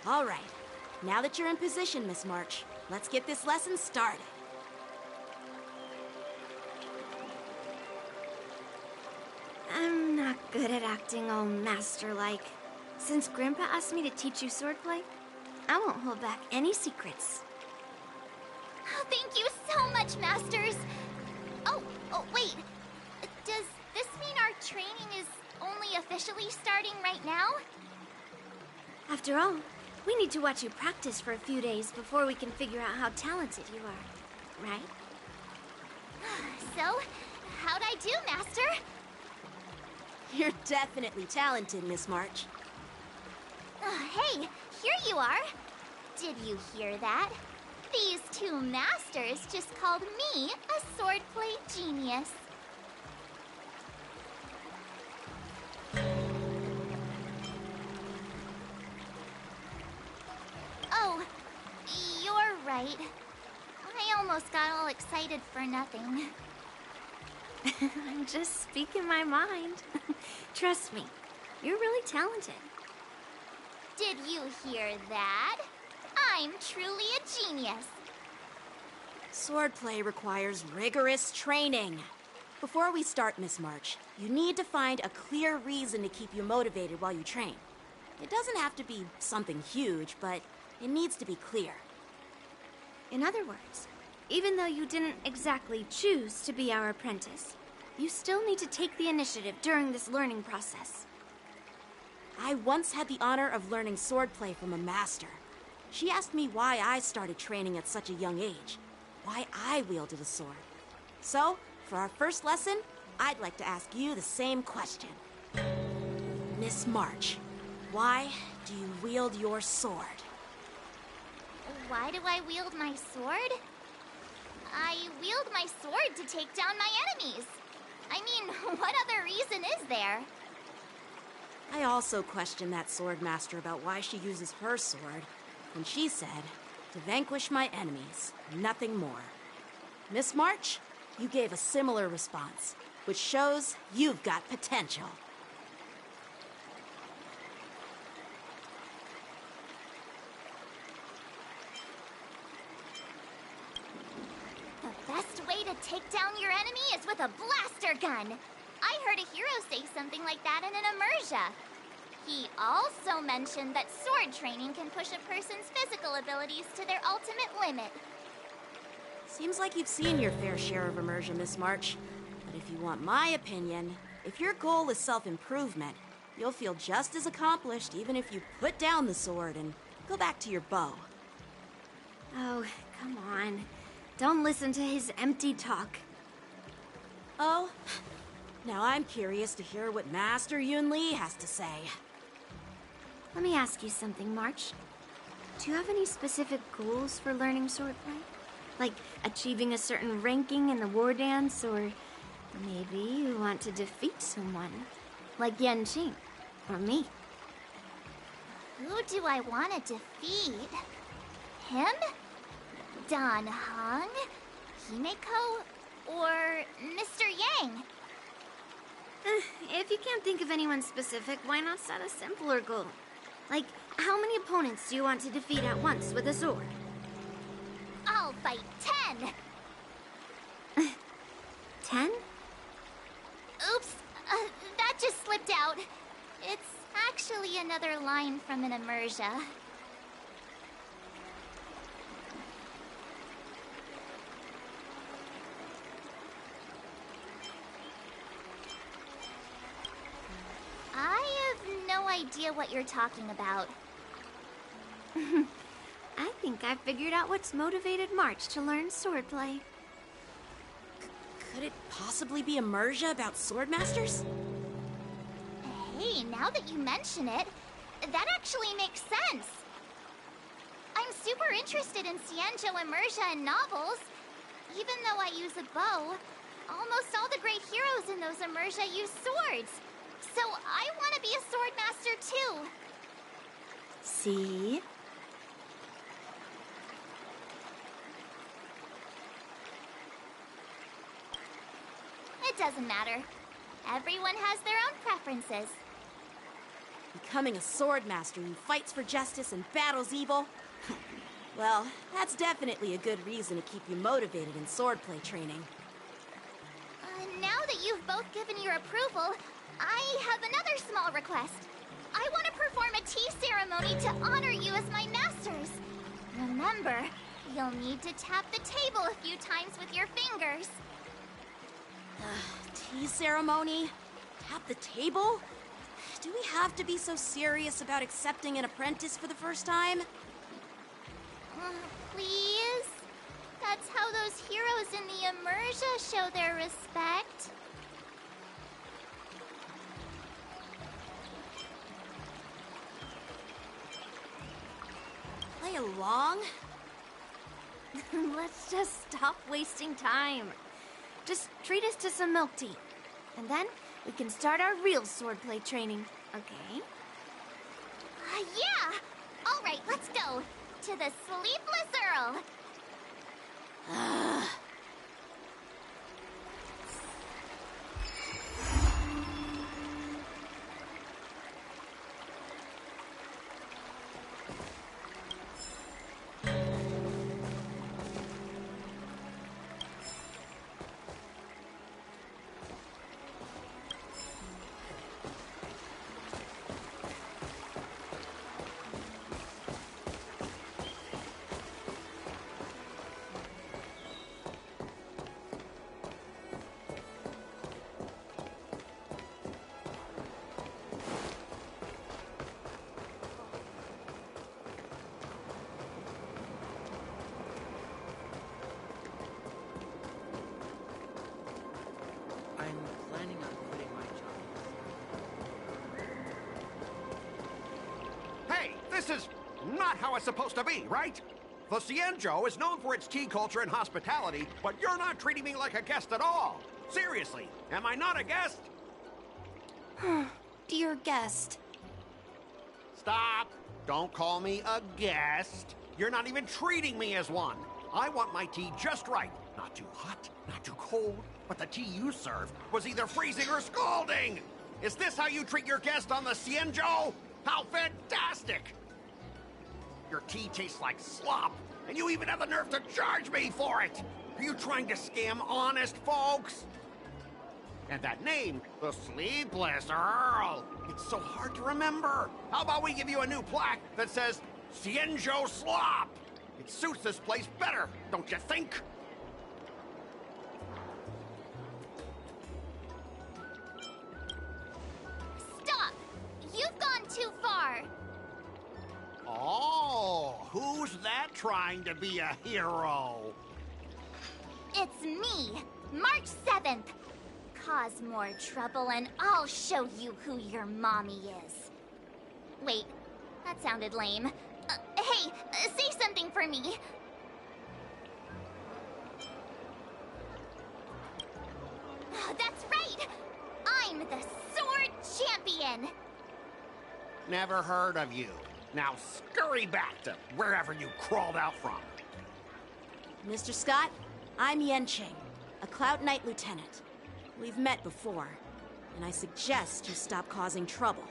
All right. Now that you're in position, Miss March, let's get this lesson started. I'm not good at acting all master-like. Since Grandpa asked me to teach you swordplay, I won't hold back any secrets. Oh, thank you so much, Masters! Oh, wait. Does this mean our training is only officially starting right now? After all, we need to watch you practice for a few days before we can figure out how talented you are, right? So, how'd I do, Master? You're definitely talented, Miss March. Hey, here you are. Did you hear that? These two masters just called me a swordplay genius. Oh, you're right. I almost got all excited for nothing. I'm just speaking my mind. Trust me, you're really talented. Did you hear that? I'm truly a genius. Swordplay requires rigorous training. Before we start, Miss March, you need to find a clear reason to keep you motivated while you train. It doesn't have to be something huge, but it needs to be clear. In other words, even though you didn't exactly choose to be our apprentice, you still need to take the initiative during this learning process. I once had the honor of learning swordplay from a master. She asked me why I started training at such a young age, why I wielded a sword. So, for our first lesson, I'd like to ask you the same question. Miss March, why do you wield your sword? Why do I wield my sword? I wield my sword to take down my enemies. I mean, what other reason is there? I also questioned that sword master about why she uses her sword, and she said, to vanquish my enemies, nothing more. Miss March, you gave a similar response, which shows you've got potential. The best way to take down your enemy is with a blaster gun. I heard a hero say something like that in an immersion. He also mentioned that sword training can push a person's physical abilities to their ultimate limit. Seems like you've seen your fair share of immersion, Miss March. But if you want my opinion, if your goal is self-improvement, you'll feel just as accomplished even if you put down the sword and go back to your bow. Oh, come on. Don't listen to his empty talk. Oh, now I'm curious to hear what Master Yun Li has to say. Let me ask you something, March. Do you have any specific goals for learning swordplay? Like achieving a certain ranking in the war dance, or maybe you want to defeat someone, like Yan Qing, or me? Who do I want to defeat? Him? Dan Heng? Himeko? Or Mr. Yang? If you can't think of anyone specific, why not set a simpler goal? Like, how many opponents do you want to defeat at once with a sword? I'll fight 10! 10? Oops, that just slipped out. It's actually another line from an immersion. I have no idea what you're talking about. I think I figured out what's motivated March to learn swordplay. Could it possibly be immersion about sword masters? Hey, now that you mention it, that actually makes sense. I'm super interested in Xianzhou immersion and novels. Even though I use a bow, almost all the great heroes in those immersion use swords. So I want to be a sword master too. See? It doesn't matter. Everyone has their own preferences. Becoming a sword master who fights for justice and battles evil? Well, that's definitely a good reason to keep you motivated in swordplay training. Now that you've both given your approval, I have another small request. I want to perform a tea ceremony to honor you as my masters. Remember, you'll need to tap the table a few times with your fingers. Tea ceremony? Tap the table? Do we have to be so serious about accepting an apprentice for the first time? Please? That's how those heroes in the Immersia show their respect. Play along? Let's just stop wasting time. Just treat us to some milk tea. And then we can start our real swordplay training, okay? Yeah! All right, let's go. To the Sleepless Earl. I'm planning on quitting my job. Hey, this is not how it's supposed to be, right? The Cienjo is known for its tea culture and hospitality, but you're not treating me like a guest at all. Seriously, am I not a guest? Dear guest. Stop! Don't call me a guest. You're not even treating me as one. I want my tea just right. Not too hot, not too cold, but the tea you served was either freezing or scalding. Is this how you treat your guest on the Cienjo? How fantastic! Your tea tastes like slop, and you even have the nerve to charge me for it! Are you trying to scam honest folks? And that name, the Sleepless Earl, it's so hard to remember. How about we give you a new plaque that says, Cienjo Slop? It suits this place better, don't you think? Stop! You've gone too far. Oh, who's that trying to be a hero? It's me, March 7th. Cause more trouble and I'll show you who your mommy is. Wait, that sounded lame. Hey, say something for me. That's right! I'm the Sword Champion! Never heard of you. Now scurry back to wherever you crawled out from. Mr. Scott, I'm Yenching, a Cloud Knight lieutenant. We've met before, and I suggest you stop causing trouble.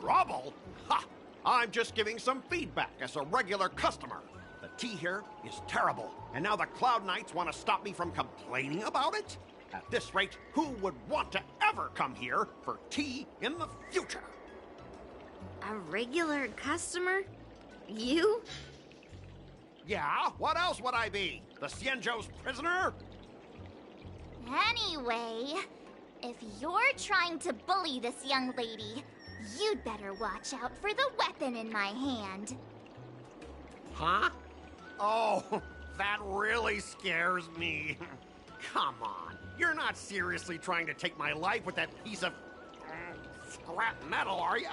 Trouble? Ha! I'm just giving some feedback as a regular customer. The tea here is terrible, and now the Cloud Knights want to stop me from complaining about it? At this rate, who would want to ever come here for tea in the future? A regular customer? You? Yeah, what else would I be? The Cienjo's prisoner? Anyway, if you're trying to bully this young lady, you'd better watch out for the weapon in my hand. Huh? Oh, that really scares me. Come on, you're not seriously trying to take my life with that piece of scrap metal, are you?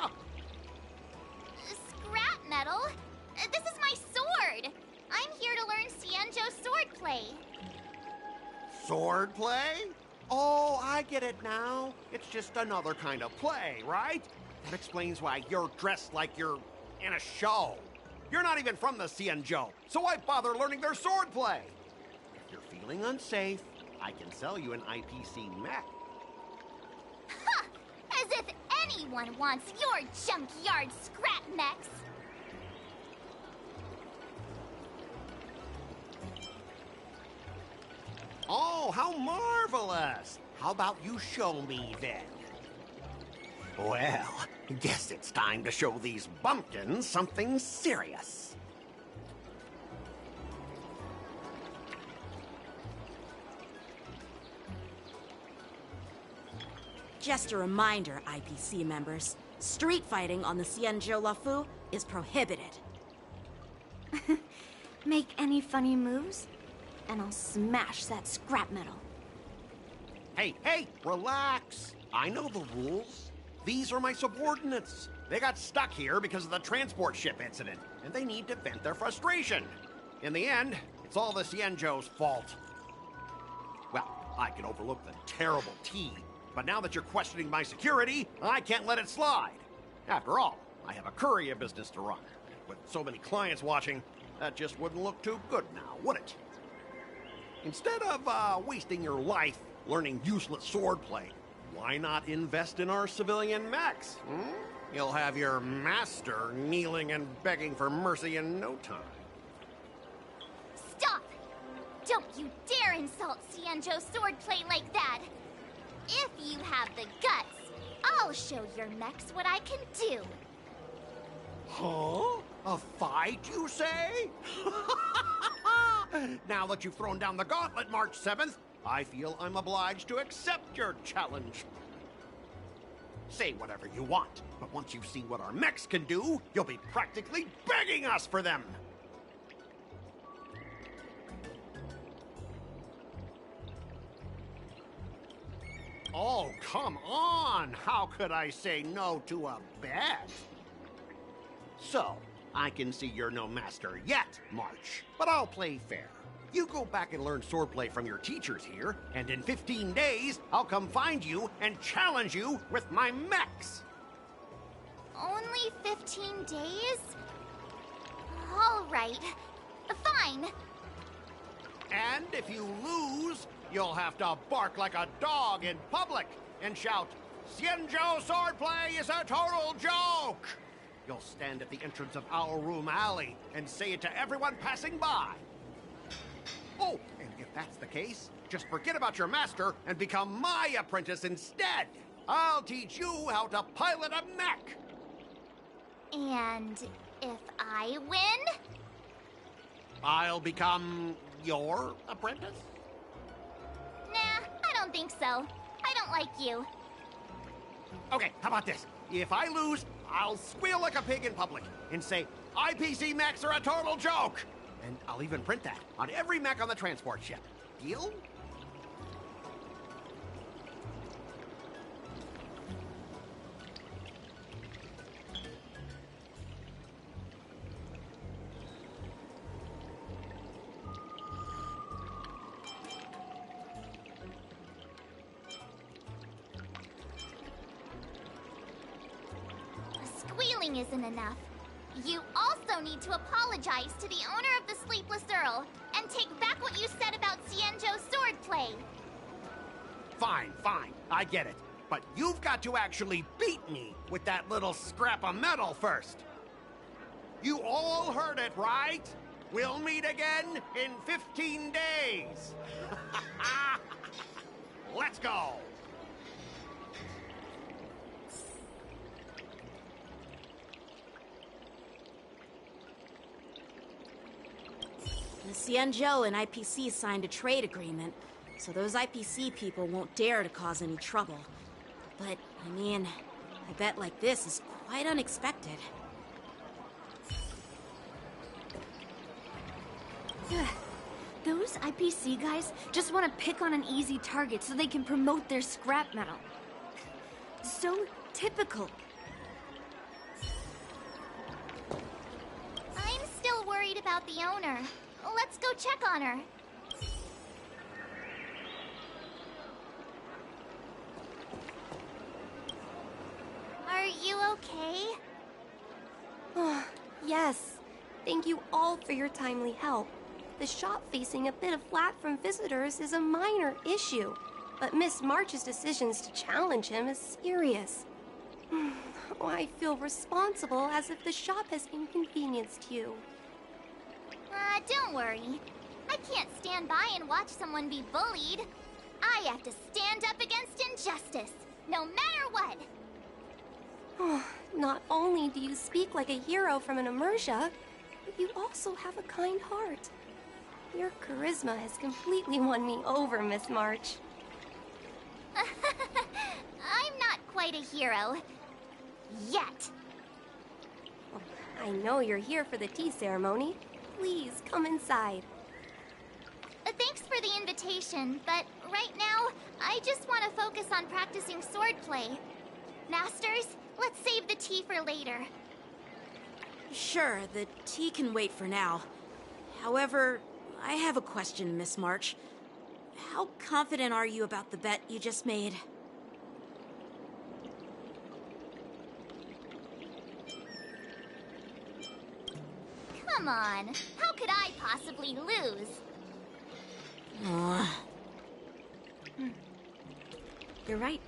Scrap metal? This is my sword! I'm here to learn Cienjo swordplay. Swordplay? Oh, I get it now. It's just another kind of play, right? That explains why you're dressed like you're in a show. You're not even from the Cienjo, so why bother learning their swordplay? If you're feeling unsafe, I can sell you an IPC mech. Ha! As if anyone wants your junkyard scrap mechs. Oh, how marvelous! How about you show me then? Well, guess it's time to show these bumpkins something serious. Just a reminder, IPC members, street fighting on the Xianzhou Lafu is prohibited. Make any funny moves, and I'll smash that scrap metal. Hey, relax. I know the rules. These are my subordinates. They got stuck here because of the transport ship incident, and they need to vent their frustration. In the end, it's all the Xianzhou's fault. Well, I can overlook the terrible tea, but now that you're questioning my security, I can't let it slide. After all, I have a courier business to run. With so many clients watching, that just wouldn't look too good now, would it? Instead of wasting your life learning useless swordplay, why not invest in our civilian mechs? You'll have your master kneeling and begging for mercy in no time. Stop! Don't you dare insult Xianzhou swordplay like that! If you have the guts, I'll show your mechs what I can do. Huh? A fight, you say? Now that you've thrown down the gauntlet, March 7th, I feel I'm obliged to accept your challenge. Say whatever you want, but once you've seen what our mechs can do, you'll be practically begging us for them. Oh, come on! How could I say no to a bet? So, I can see you're no master yet, March, but I'll play fair. You go back and learn swordplay from your teachers here, and in 15 days, I'll come find you and challenge you with my mechs. Only 15 days? All right. Fine. And if you lose, you'll have to bark like a dog in public and shout, "Xianzhou swordplay is a total joke!" You'll stand at the entrance of Our Room Alley and say it to everyone passing by. Oh, and if that's the case, just forget about your master and become my apprentice instead. I'll teach you how to pilot a mech. And if I win? I'll become your apprentice? Nah, I don't think so. I don't like you. Okay, how about this? If I lose, I'll squeal like a pig in public and say, IPC mechs are a total joke! And I'll even print that on every mech on the transport ship. Deal? Squealing isn't enough. You also need to apologize to the owner of the Sleepless Earl and take back what you said about Xianzhou swordplay. Fine, I get it. But you've got to actually beat me with that little scrap of metal first. You all heard it, right? We'll meet again in 15 days. Let's go. The Xianzhou and IPC signed a trade agreement, so those IPC people won't dare to cause any trouble. But, I mean, a bet like this is quite unexpected. Those IPC guys just want to pick on an easy target so they can promote their scrap metal. So typical. I'm still worried about the owner. Let's go check on her. Are you okay? Yes. Thank you all for your timely help. The shop facing a bit of flack from visitors is a minor issue, but Miss March's decisions to challenge him is serious. Oh, I feel responsible as if the shop has inconvenienced you. Don't worry. I can't stand by and watch someone be bullied. I have to stand up against injustice, no matter what. Oh, not only do you speak like a hero from an immersia, but you also have a kind heart. Your charisma has completely won me over, Miss March. I'm not quite a hero. Yet. Oh, I know you're here for the tea ceremony. Please, come inside. Thanks for the invitation, but right now, I just want to focus on practicing swordplay. Masters, let's save the tea for later. Sure, the tea can wait for now. However, I have a question, Miss March. How confident are you about the bet you just made? Come on, how could I possibly lose? You're right.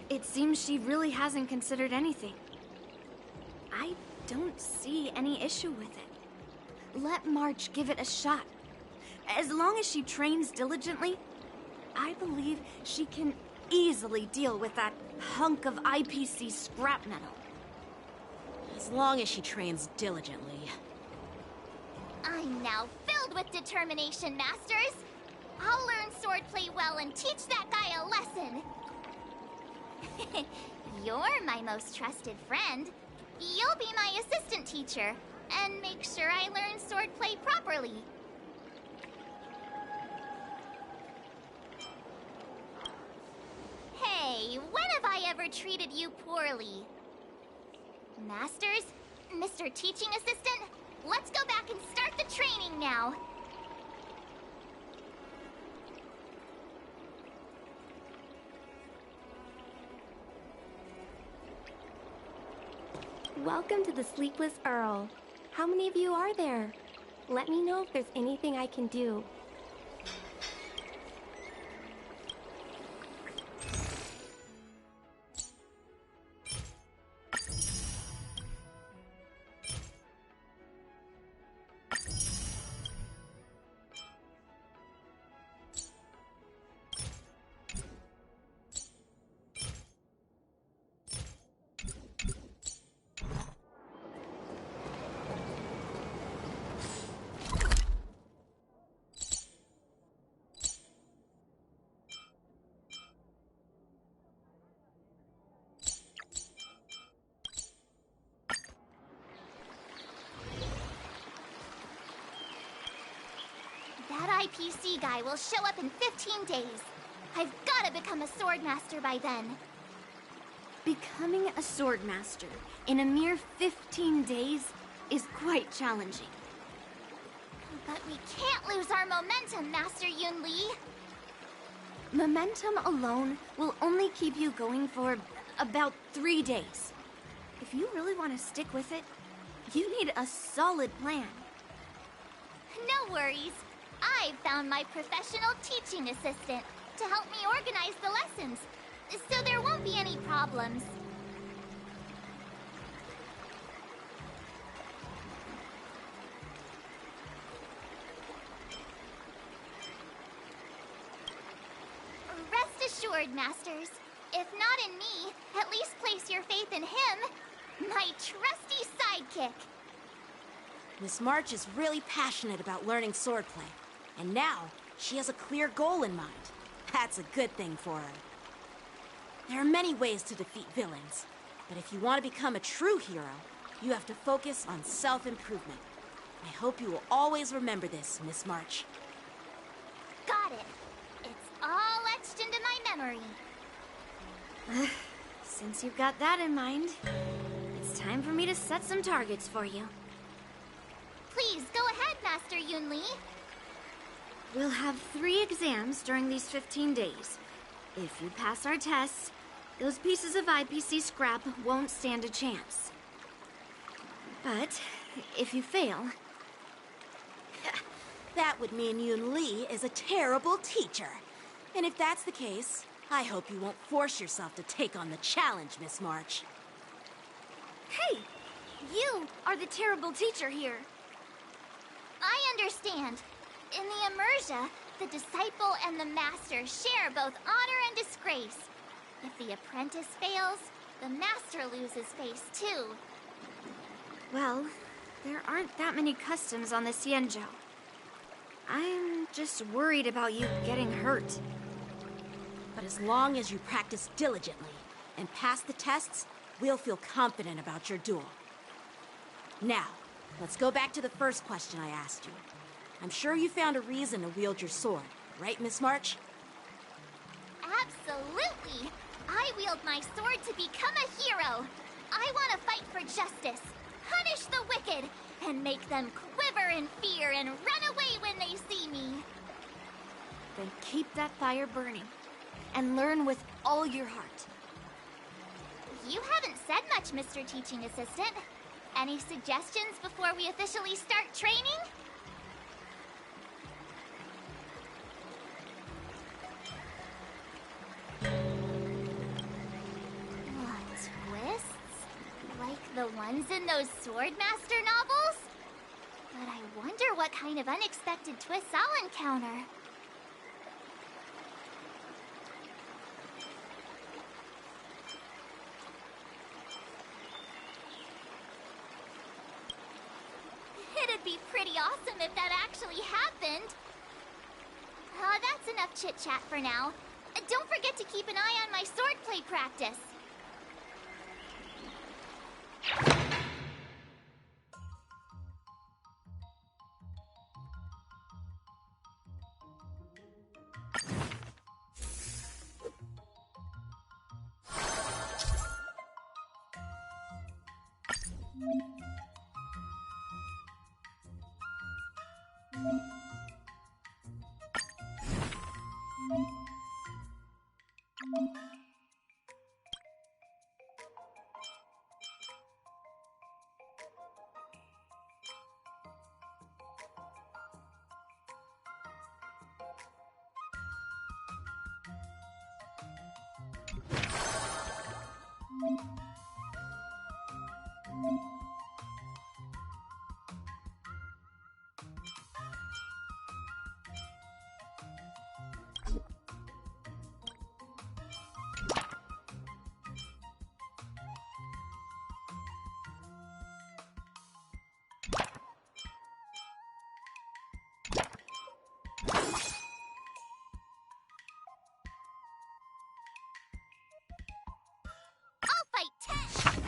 It seems she really hasn't considered anything. I don't see any issue with it. Let March give it a shot. As long as she trains diligently, I believe she can easily deal with that hunk of IPC scrap metal. As long as she trains diligently. I'm now filled with determination, Masters. I'll learn swordplay well and teach that guy a lesson. You're my most trusted friend. You'll be my assistant teacher and make sure I learn swordplay properly. Hey, when have I ever treated you poorly? Masters, Mr. Teaching Assistant, let's go back and start the training now. Welcome to the Sleepless Earl. How many of you are there? Let me know if there's anything I can do. That IPC guy will show up in 15 days. I've got to become a swordmaster by then. Becoming a swordmaster in a mere 15 days is quite challenging. But we can't lose our momentum, Master Yun Li. Momentum alone will only keep you going for about 3 days. If you really want to stick with it, you need a solid plan. No worries. I've found my professional teaching assistant to help me organize the lessons, so there won't be any problems. Rest assured, Masters. If not in me, at least place your faith in him, my trusty sidekick. Miss March is really passionate about learning swordplay. And now, she has a clear goal in mind. That's a good thing for her. There are many ways to defeat villains, but if you want to become a true hero, you have to focus on self-improvement. I hope you will always remember this, Miss March. Got it. It's all etched into my memory. Since you've got that in mind, it's time for me to set some targets for you. Please, go ahead, Master Yun Li. We'll have 3 exams during these 15 days. If you pass our tests, those pieces of IPC scrap won't stand a chance. But if you fail... That would mean Yun Li is a terrible teacher. And if that's the case, I hope you won't force yourself to take on the challenge, Miss March. Hey! You are the terrible teacher here. I understand. In the Immersia, the disciple and the master share both honor and disgrace. If the apprentice fails, the master loses face too. Well, there aren't that many customs on the Xianzhou. I'm just worried about you getting hurt. But as long as you practice diligently and pass the tests, we'll feel confident about your duel. Now, let's go back to the first question I asked you. I'm sure you found a reason to wield your sword, right, Miss March? Absolutely! I wield my sword to become a hero. I want to fight for justice, punish the wicked, and make them quiver in fear and run away when they see me. Then keep that fire burning, and learn with all your heart. You haven't said much, Mr. Teaching Assistant. Any suggestions before we officially start training? Twists? Like the ones in those Swordmaster novels? But I wonder what kind of unexpected twists I'll encounter. It'd be pretty awesome if that actually happened. That's enough chit-chat for now. Don't forget to keep an eye on my swordplay practice. I'll fight 10!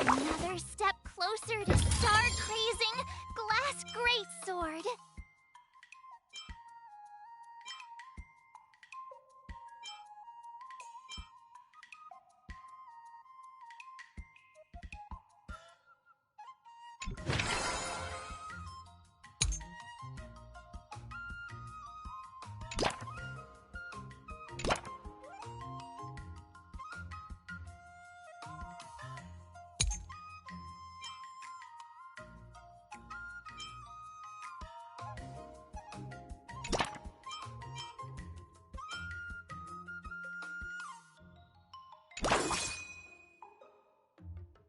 Another step closer to star-crazing Glass Greatsword.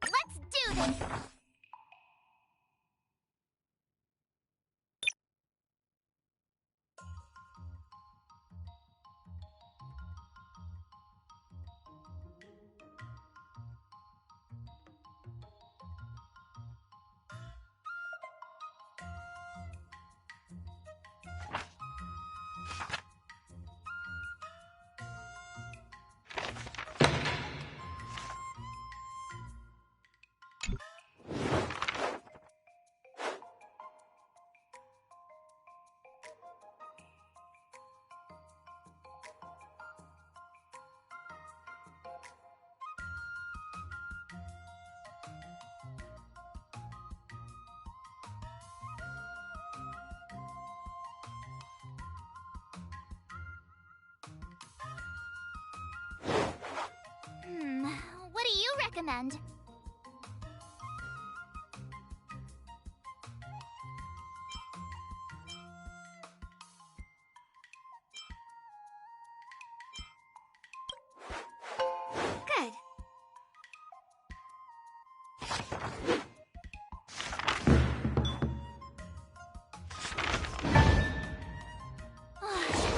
Let's do this! What do you recommend? Good.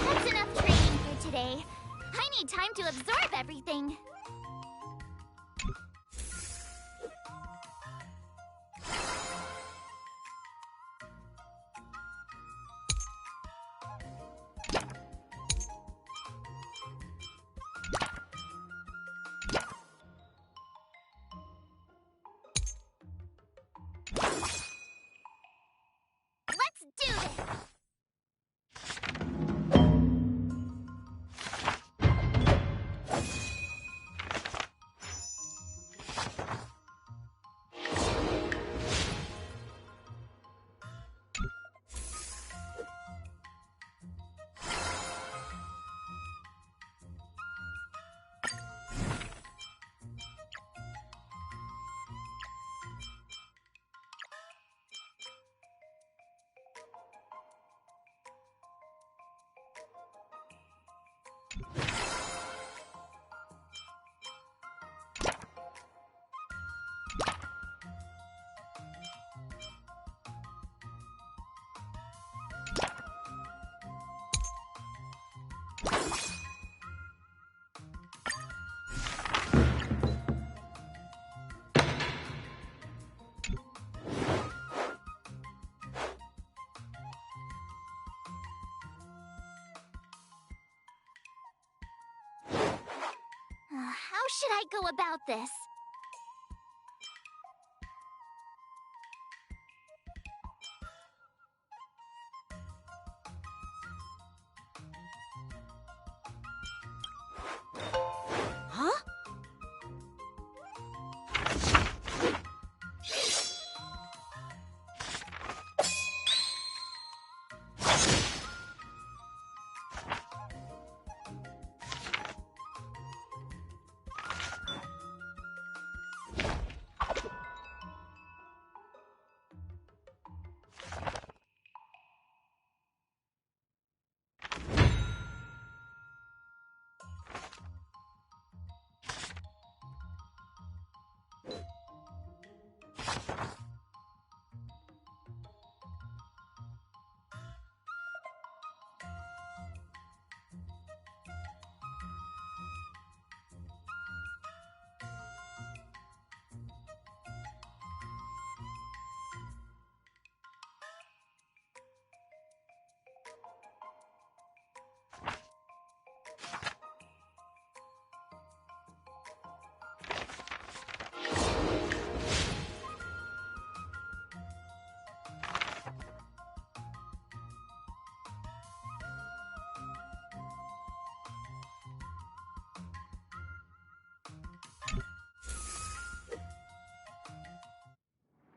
That's enough training for today. I need time to absorb everything. Let's do this! How should I go about this? Huh?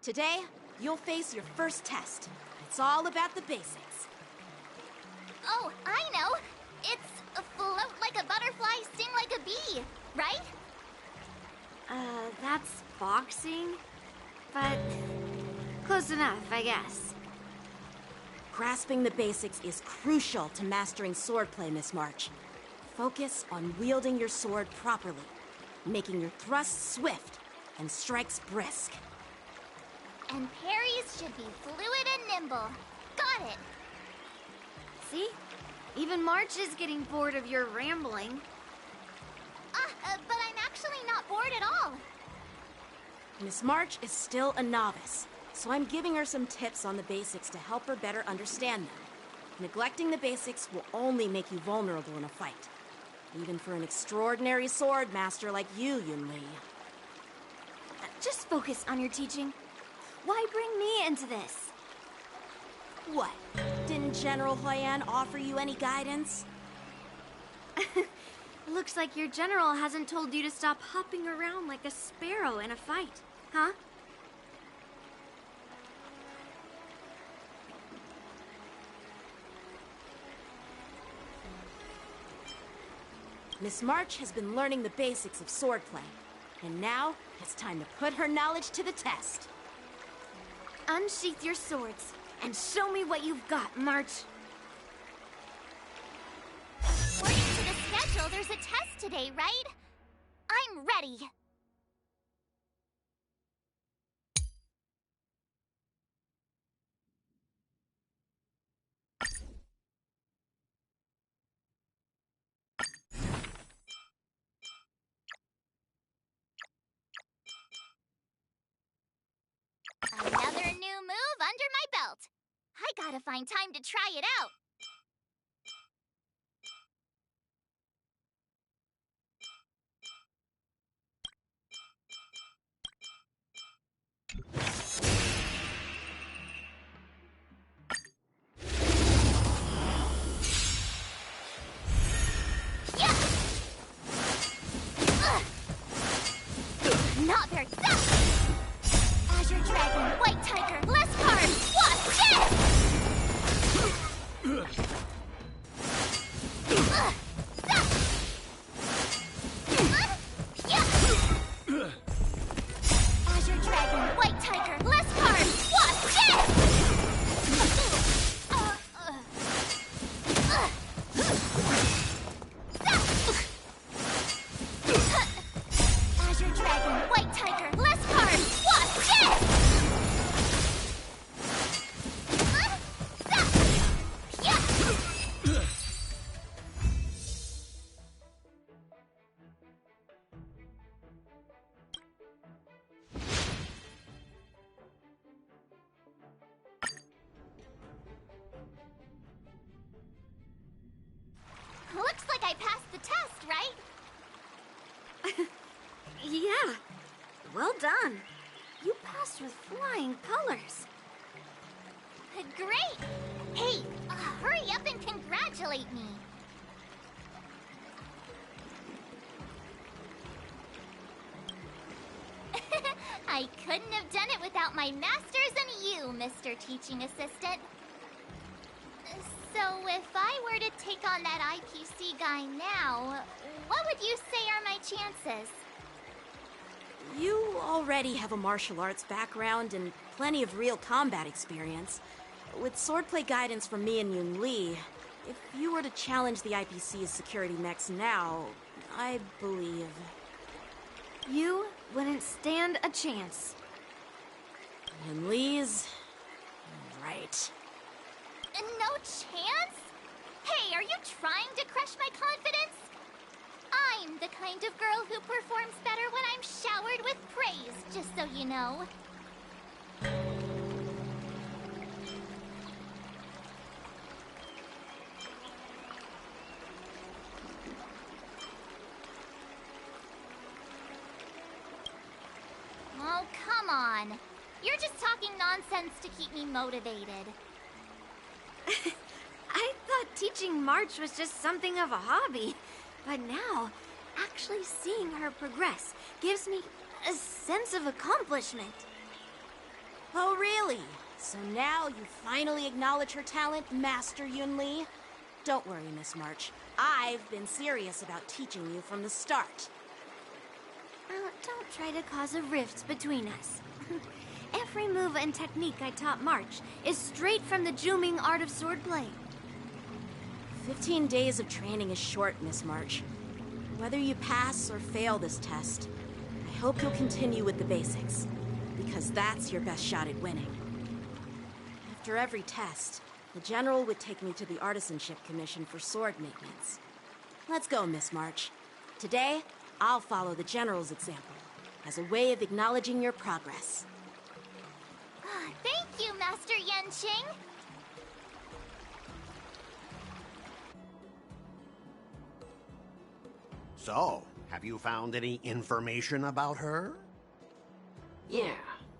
Today, you'll face your first test. It's all about the basics. Oh, I know! It's float like a butterfly, sting like a bee, right? That's boxing? But close enough, I guess. Grasping the basics is crucial to mastering swordplay, Miss March. Focus on wielding your sword properly. making your thrusts swift and strikes brisk. And parries should be fluid and nimble. Got it. See? Even March is getting bored of your rambling. But I'm actually not bored at all. Miss March is still a novice, so I'm giving her some tips on the basics to help her better understand them. Neglecting the basics will only make you vulnerable in a fight. Even for an extraordinary sword master like you, Yunli. Just focus on your teaching. Why bring me into this? What? Didn't General Huayan offer you any guidance? Looks like your general hasn't told you to stop hopping around like a sparrow in a fight, huh? Miss March has been learning the basics of swordplay, and now it's time to put her knowledge to the test. Unsheath your swords and show me what you've got, March. According to the schedule, there's a test today, right? I'm ready. Another new move under my belt. I gotta find time to try it out. Yeah! Not very fast! Azure Dragon, White Tiger, less cards! Watch Azure Dragon, White Tiger, less cards! Watch Azure Dragon, White Tiger, less cards! Watch Looks like I passed the test, right? Yeah, well done. You passed with flying colors. Great! Hey, hurry up and congratulate me. I couldn't have done it without my masters and you, Mr. Teaching Assistant. So if I were to take on that IPC guy now, what would you say are my chances? You already have a martial arts background and plenty of real combat experience. With swordplay guidance from me and Yunli, if you were to challenge the IPC's security mechs now, I believe... You wouldn't stand a chance. Yunli's... right. No chance? Hey, are you trying to crush my confidence? I'm the kind of girl who performs better when I'm showered with praise, just so you know. Oh, come on. You're just talking nonsense to keep me motivated. I thought teaching March was just something of a hobby, but now, actually seeing her progress gives me a sense of accomplishment. Oh, really? So now you finally acknowledge her talent, Master Yunli? Don't worry, Miss March. I've been serious about teaching you from the start. Don't try to cause a rift between us. Every move and technique I taught March is straight from the Juming art of swordplay. 15 days of training is short, Miss March. Whether you pass or fail this test, I hope you'll continue with the basics, because that's your best shot at winning. After every test, the General would take me to the Artisanship Commission for sword maintenance. Let's go, Miss March. Today, I'll follow the General's example, as a way of acknowledging your progress. Thank you, Master Yanqing. So, have you found any information about her? Yeah,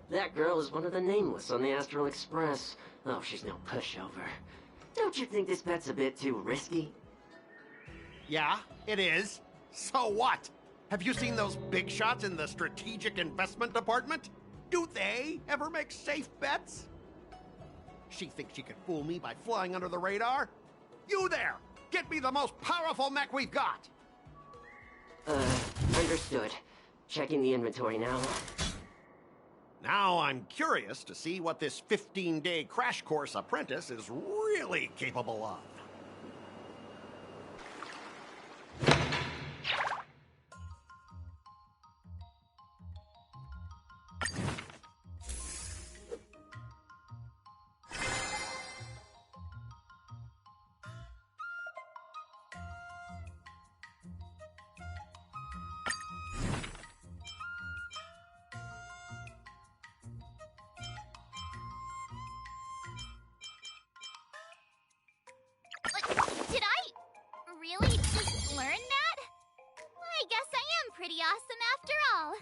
that girl is one of the nameless on the Astral Express. Oh, she's no pushover. Don't you think this bet's a bit too risky? Yeah, it is. So what? Have you seen those big shots in the Strategic Investment Department? Do they ever make safe bets? She thinks she could fool me by flying under the radar? You there! Get me the most powerful mech we've got! Understood. Checking the inventory now. Now I'm curious to see what this 15-day crash course apprentice is really capable of. Did I really just learn that? I guess I am pretty awesome after all.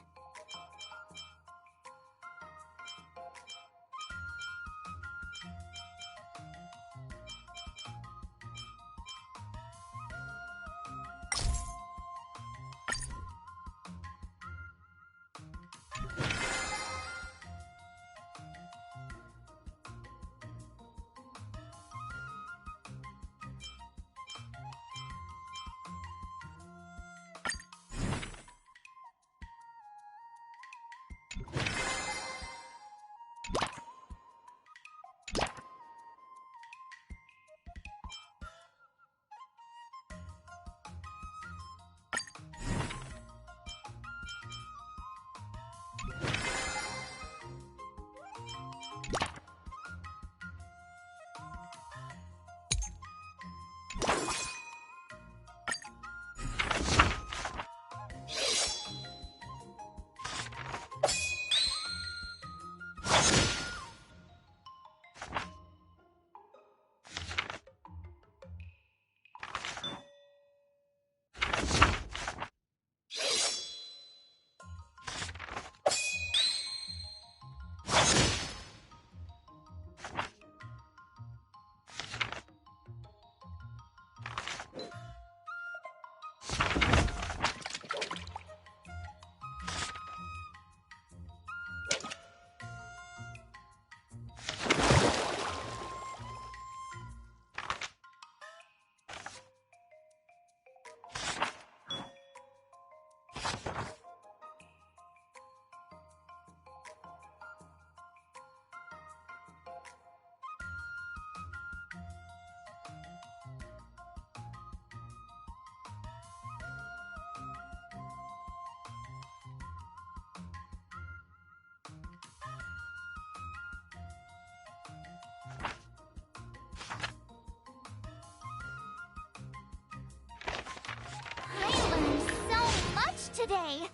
I learned so much today.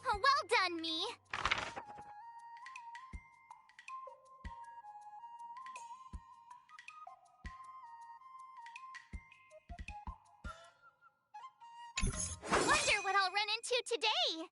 Well done, me. Wonder what I'll run into today.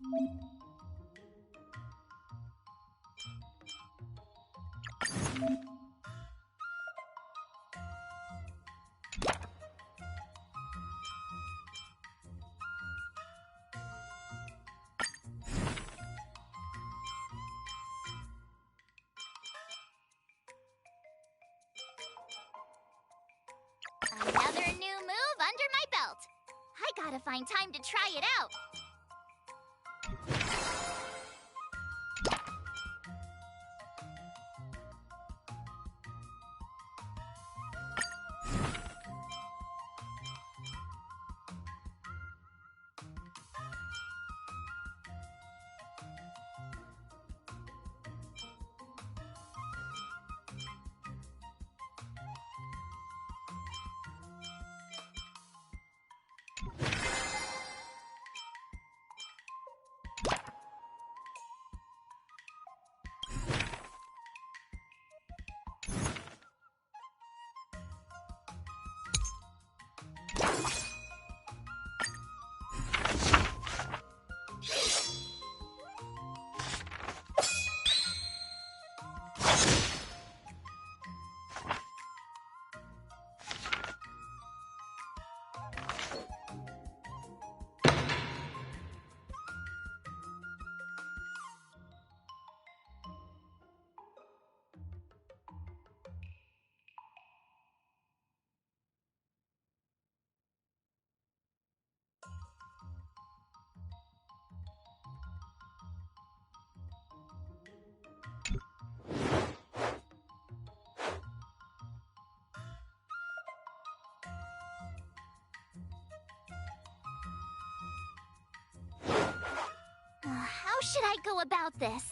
Another new move under my belt. I gotta find time to try it out. How should I go about this?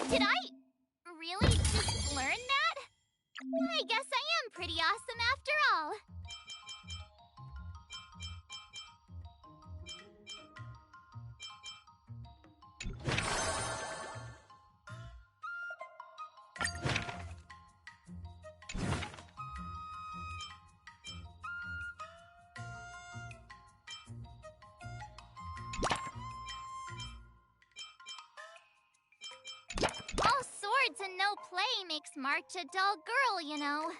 Did I really just learn that? I guess I am pretty awesome after all. All swords and no play makes March a dull girl, you know.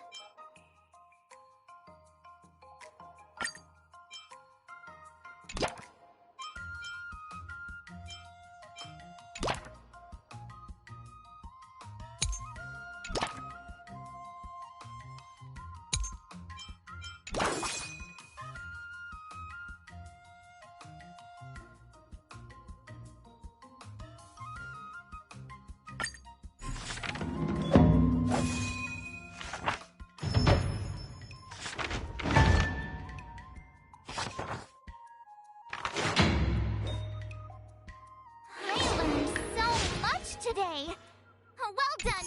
I learned so much today. Well done.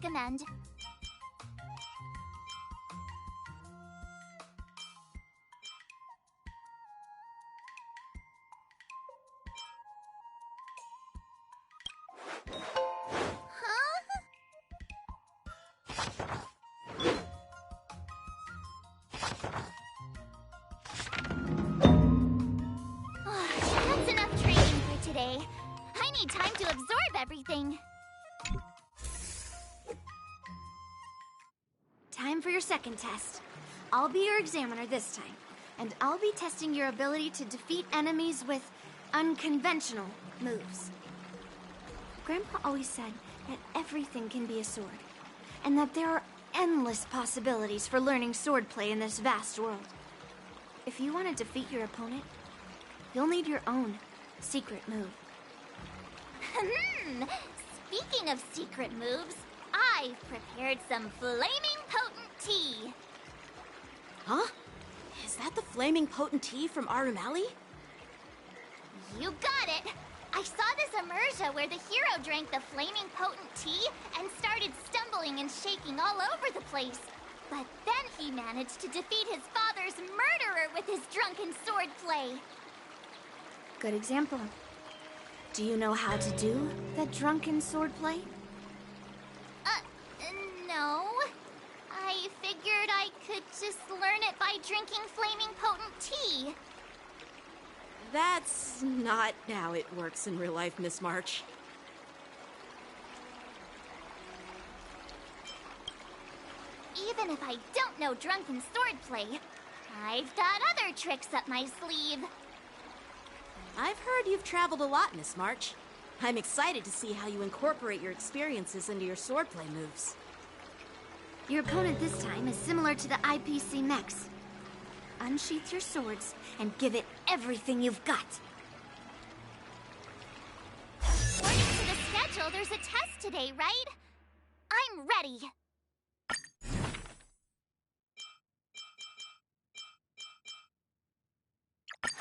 recommend. That's enough training for today. I need time to absorb everything. Time for your second test. I'll be your examiner this time, and I'll be testing your ability to defeat enemies with unconventional moves. Grandpa always said that everything can be a sword, and that there are endless possibilities for learning swordplay in this vast world. If you want to defeat your opponent, you'll need your own secret move. Speaking of secret moves, I've prepared some flaming potent tea. Huh? Is that the flaming potent tea from Arumali? You got it! I saw this immersion where the hero drank the flaming potent tea and started stumbling and shaking all over the place. But then he managed to defeat his father's murderer with his drunken swordplay. Good example. Do you know how to do that drunken swordplay? No. I figured I could just learn it by drinking flaming potent tea. That's not how it works in real life, Miss March. Even if I don't know drunken swordplay, I've got other tricks up my sleeve. I've heard you've traveled a lot, Miss March. I'm excited to see how you incorporate your experiences into your swordplay moves. Your opponent this time is similar to the IPC mechs. Unsheath your swords and give it everything you've got. According to the schedule, there's a test today, right? I'm ready.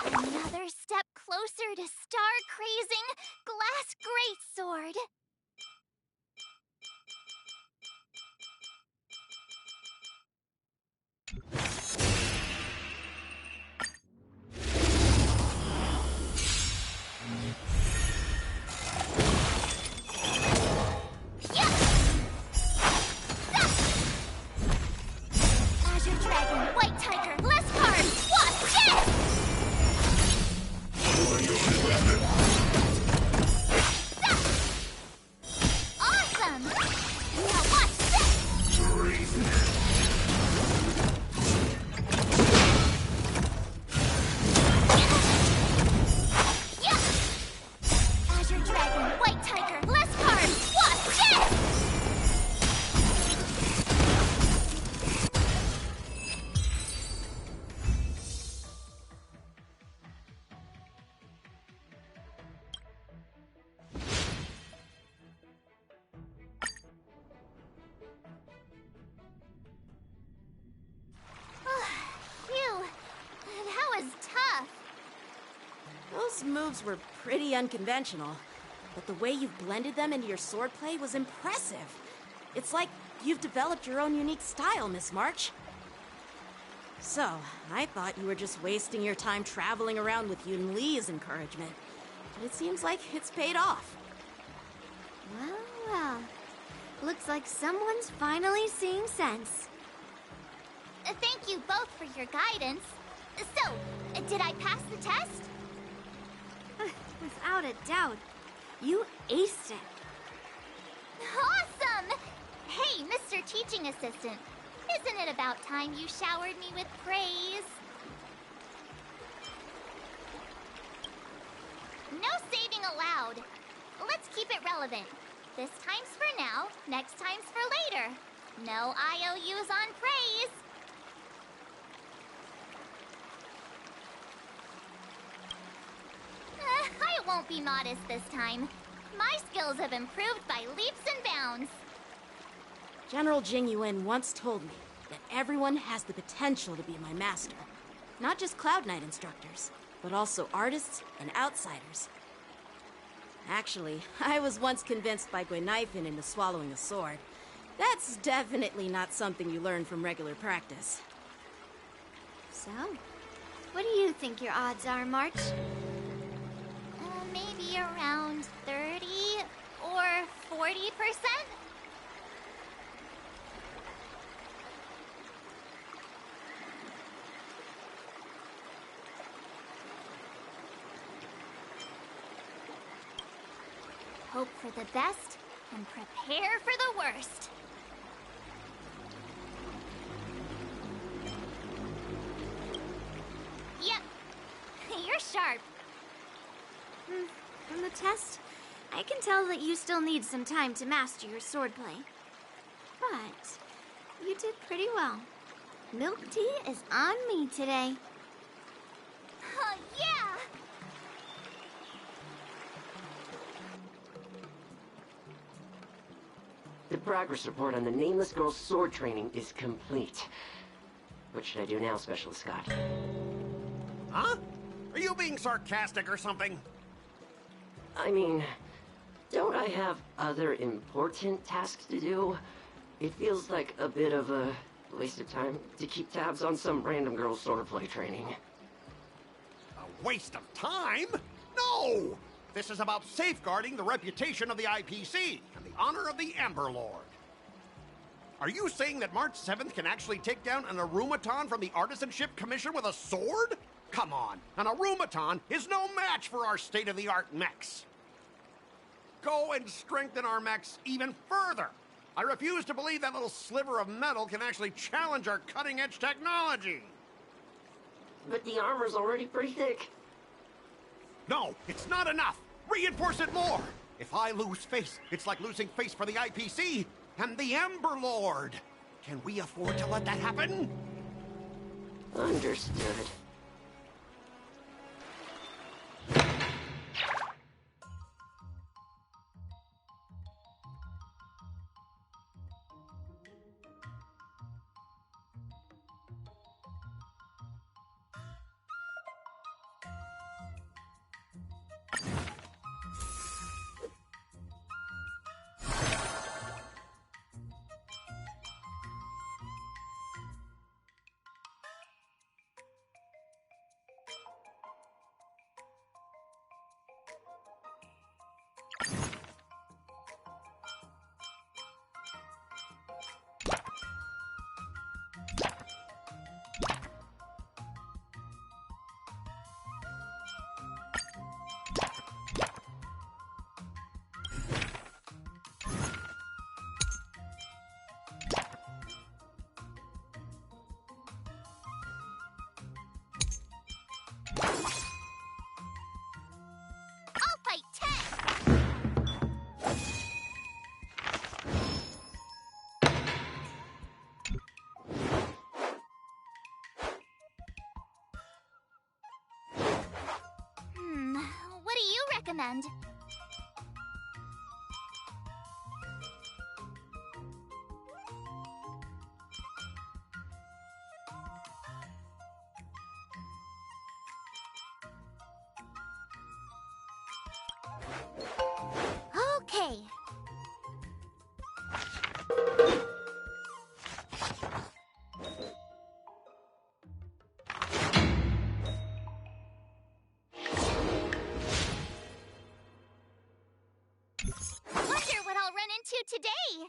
Another step closer to star-crazing Glass Greatsword. Azure Dragon, White Tiger, less cards! Watch this! Awesome! Now watch this! Yeah! Azure Dragon, White Tiger, less cards! Watch this! Phew, that was tough. Those moves were pretty unconventional, but the way you've blended them into your swordplay was impressive. It's like you've developed your own unique style, Miss March. So, I thought you were just wasting your time traveling around with Yun Li's encouragement. But it seems like it's paid off. Well, well. Looks like someone's finally seeing sense. Thank you both for your guidance. So, did I pass the test? Without a doubt. You aced it. Awesome! Hey, Mr. Teaching Assistant, isn't it about time you showered me with praise? No saving allowed. Let's keep it relevant. This time's for now, next time's for later. No IOUs on praise. I won't be modest this time. My skills have improved by leaps and bounds. General Jing Yuan once told me that everyone has the potential to be my master. Not just Cloud Knight instructors, but also artists and outsiders. Actually, I was once convinced by Guinaifen into swallowing a sword. That's definitely not something you learn from regular practice. So, what do you think your odds are, March? Maybe around 30 or 40%? Hope for the best and prepare for the worst. Yep, you're sharp. From the test, I can tell that you still need some time to master your swordplay. But you did pretty well. Milk tea is on me today. Yeah! The progress report on the Nameless Girl's sword training is complete. What should I do now, Specialist Scott? Huh? Are you being sarcastic or something? I mean, don't I have other important tasks to do? It feels like a bit of a waste of time to keep tabs on some random girl's swordplay training. A waste of time? No! This is about safeguarding the reputation of the IPC and the honor of the Ember Lord. Are you saying that March 7th can actually take down an Arumaton from the Artisanship Commission with a sword? Come on, an Arumaton is no match for our state-of-the-art mechs. Go and strengthen our mechs even further. I refuse to believe that little sliver of metal can actually challenge our cutting-edge technology. But the armor's already pretty thick. No, it's not enough. Reinforce it more. If I lose face, it's like losing face for the IPC and the Ember Lord. Can we afford to let that happen? Understood. I'll fight 10! What do you recommend? Okay. Wonder what I'll run into today.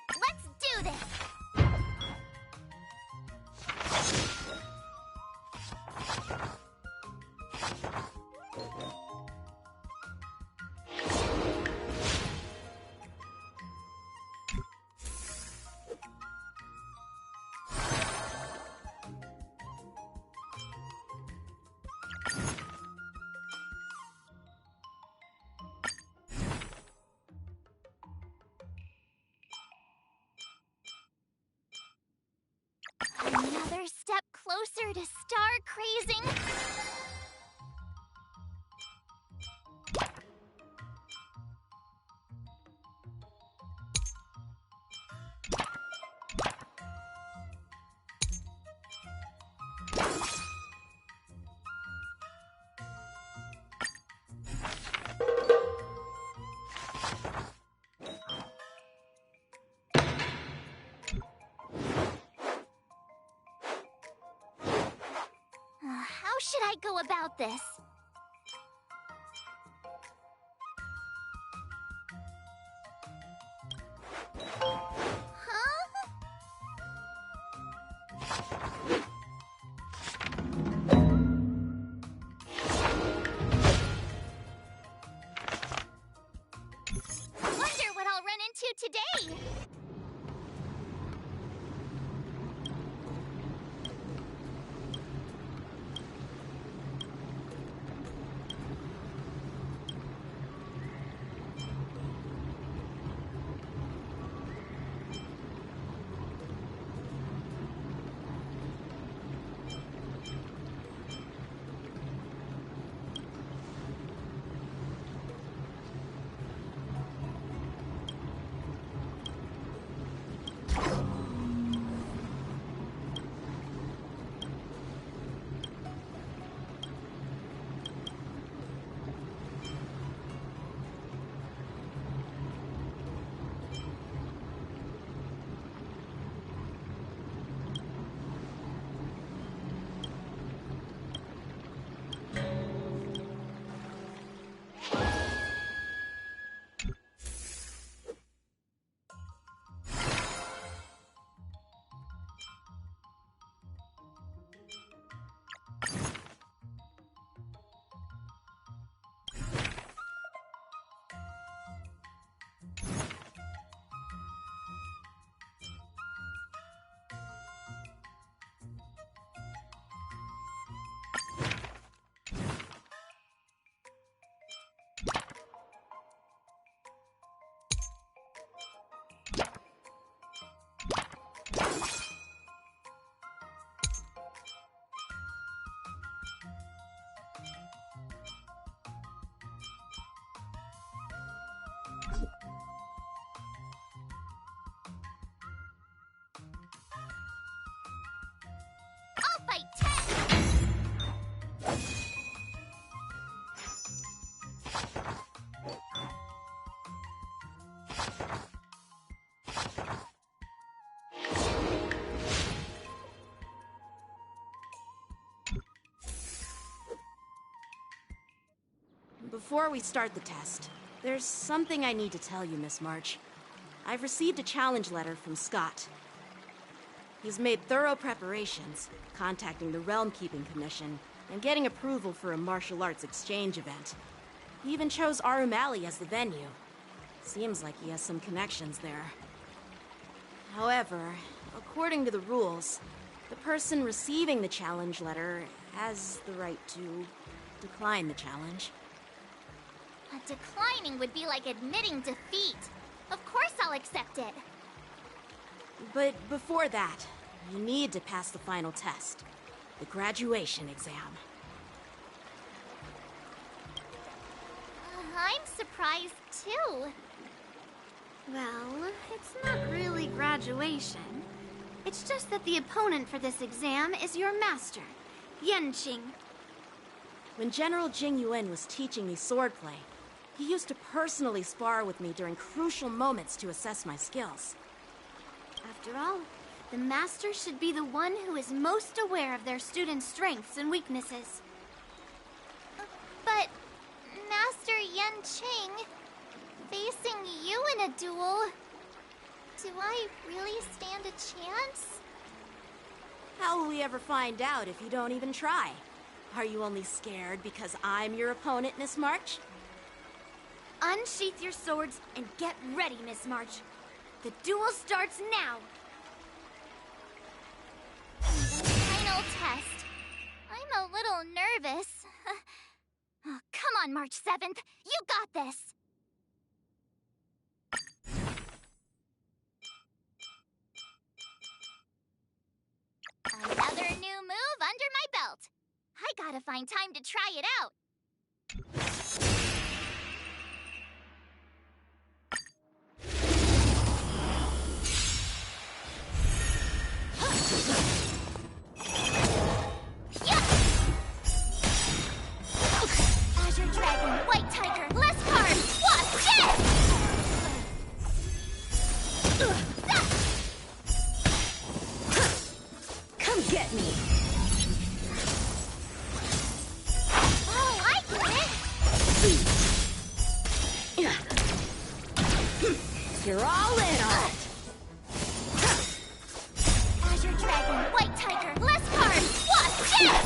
Let's do this! Another step closer to star crazing. How should I go about this? Huh? Wonder what I'll run into today. I'll fight 10! Before we start the test, there's something I need to tell you, Miss March. I've received a challenge letter from Scott. He's made thorough preparations, contacting the Realm Keeping Commission, and getting approval for a martial arts exchange event. He even chose Arumali as the venue. Seems like he has some connections there. However, according to the rules, the person receiving the challenge letter has the right to decline the challenge. Declining would be like admitting defeat. Of course I'll accept it. But before that, you need to pass the final test, the graduation exam. I'm surprised too. Well, it's not really graduation. It's just that the opponent for this exam is your master, Yenqing. When General Jing Yuan was teaching me swordplay, He used to personally spar with me during crucial moments to assess my skills. After all, the master should be the one who is most aware of their students' strengths and weaknesses. But, Master Yanqing, facing you in a duel, do I really stand a chance? How will we ever find out if you don't even try? Are you only scared because I'm your opponent, Miss March? Unsheath your swords and get ready, Miss March. The duel starts now! Final test. I'm a little nervous. Oh, come on, March 7th. You got this! Another new move under my belt. I gotta find time to try it out. Azure Dragon, White Tiger, less cards! Watch this! Come get me! Oh, I get it! You're all in on it! Azure Dragon, White Tiger, less cards! Watch this!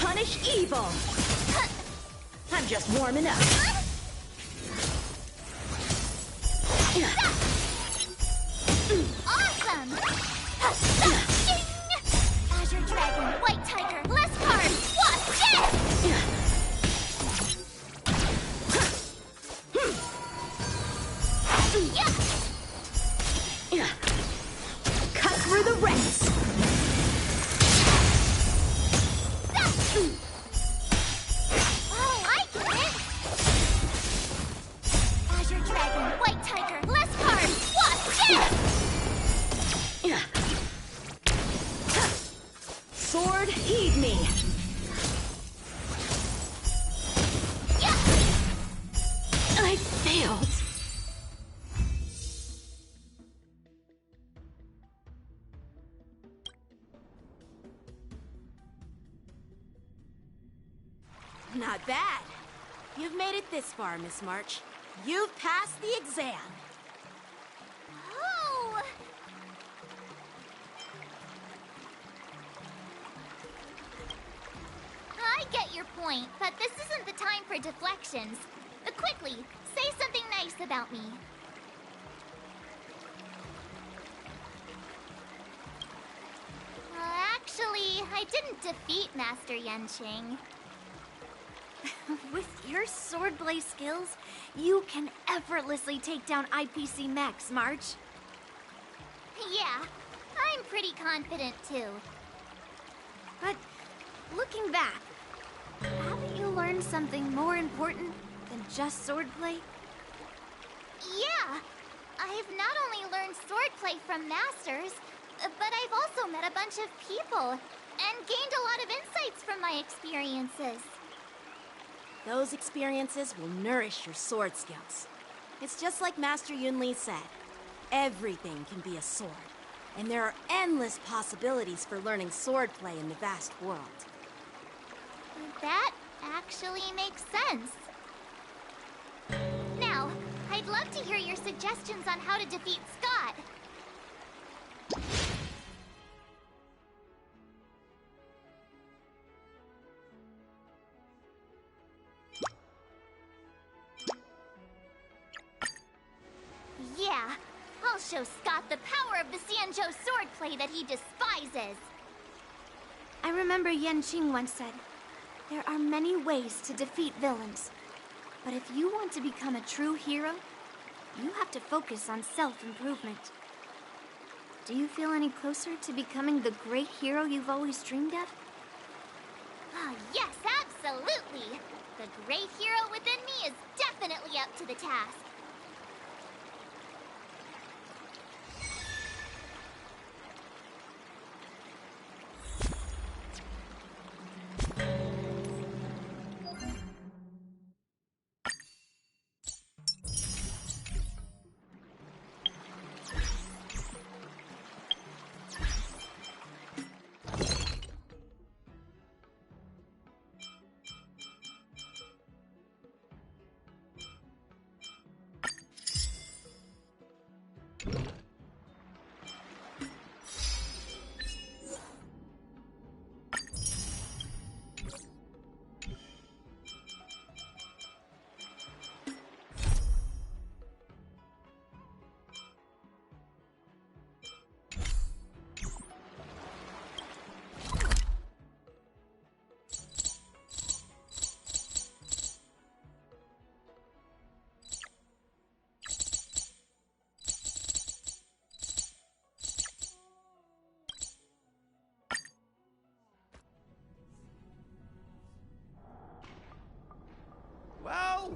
Punish evil! I'm just warming up. Awesome! Azure Dragon, White Tiger, less cards! Watch this! Cut through the ranks! Oh, I get it! Azure Dragon, White Tiger, less cards! Watch this! Sword, heed me! I failed. Not bad. You've made it this far, Miss March. You've passed the exam. Oh! I get your point, but this isn't the time for deflections. Quickly, say something nice about me. Actually, I didn't defeat Master Yanqing. With your swordplay skills, you can effortlessly take down IPC Max, March. Yeah, I'm pretty confident too. But looking back, haven't you learned something more important than just swordplay? Yeah, I've not only learned swordplay from masters, but I've also met a bunch of people and gained a lot of insights from my experiences. Those experiences will nourish your sword skills. It's just like Master Yunli said. Everything can be a sword, and there are endless possibilities for learning swordplay in the vast world. That actually makes sense. Now, I'd love to hear your suggestions on how to defeat Scott. Yeah, I'll show Scott the power of the Xianzhou swordplay that he despises. I remember Yanqing once said, there are many ways to defeat villains. But if you want to become a true hero, you have to focus on self-improvement. Do you feel any closer to becoming the great hero you've always dreamed of? Ah, yes, absolutely. The great hero within me is definitely up to the task.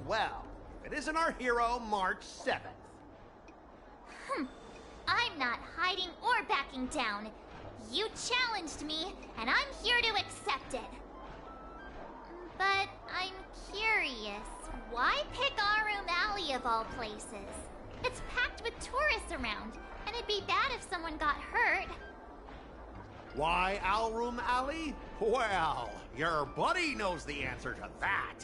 Well, if it isn't our hero, March 7th. I'm not hiding or backing down. You challenged me, and I'm here to accept it. But I'm curious, why pick Arum Alley of all places? It's packed with tourists around, and it'd be bad if someone got hurt. Why Alroom Alley? Well, your buddy knows the answer to that.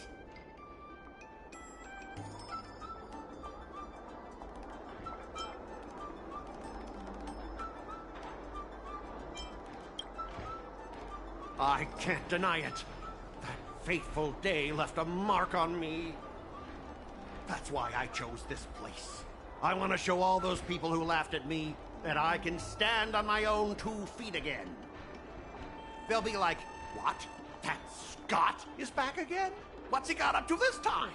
I can't deny it. That fateful day left a mark on me. That's why I chose this place. I want to show all those people who laughed at me that I can stand on my own 2 feet again. They'll be like, what? That Scott is back again? What's he got up to this time?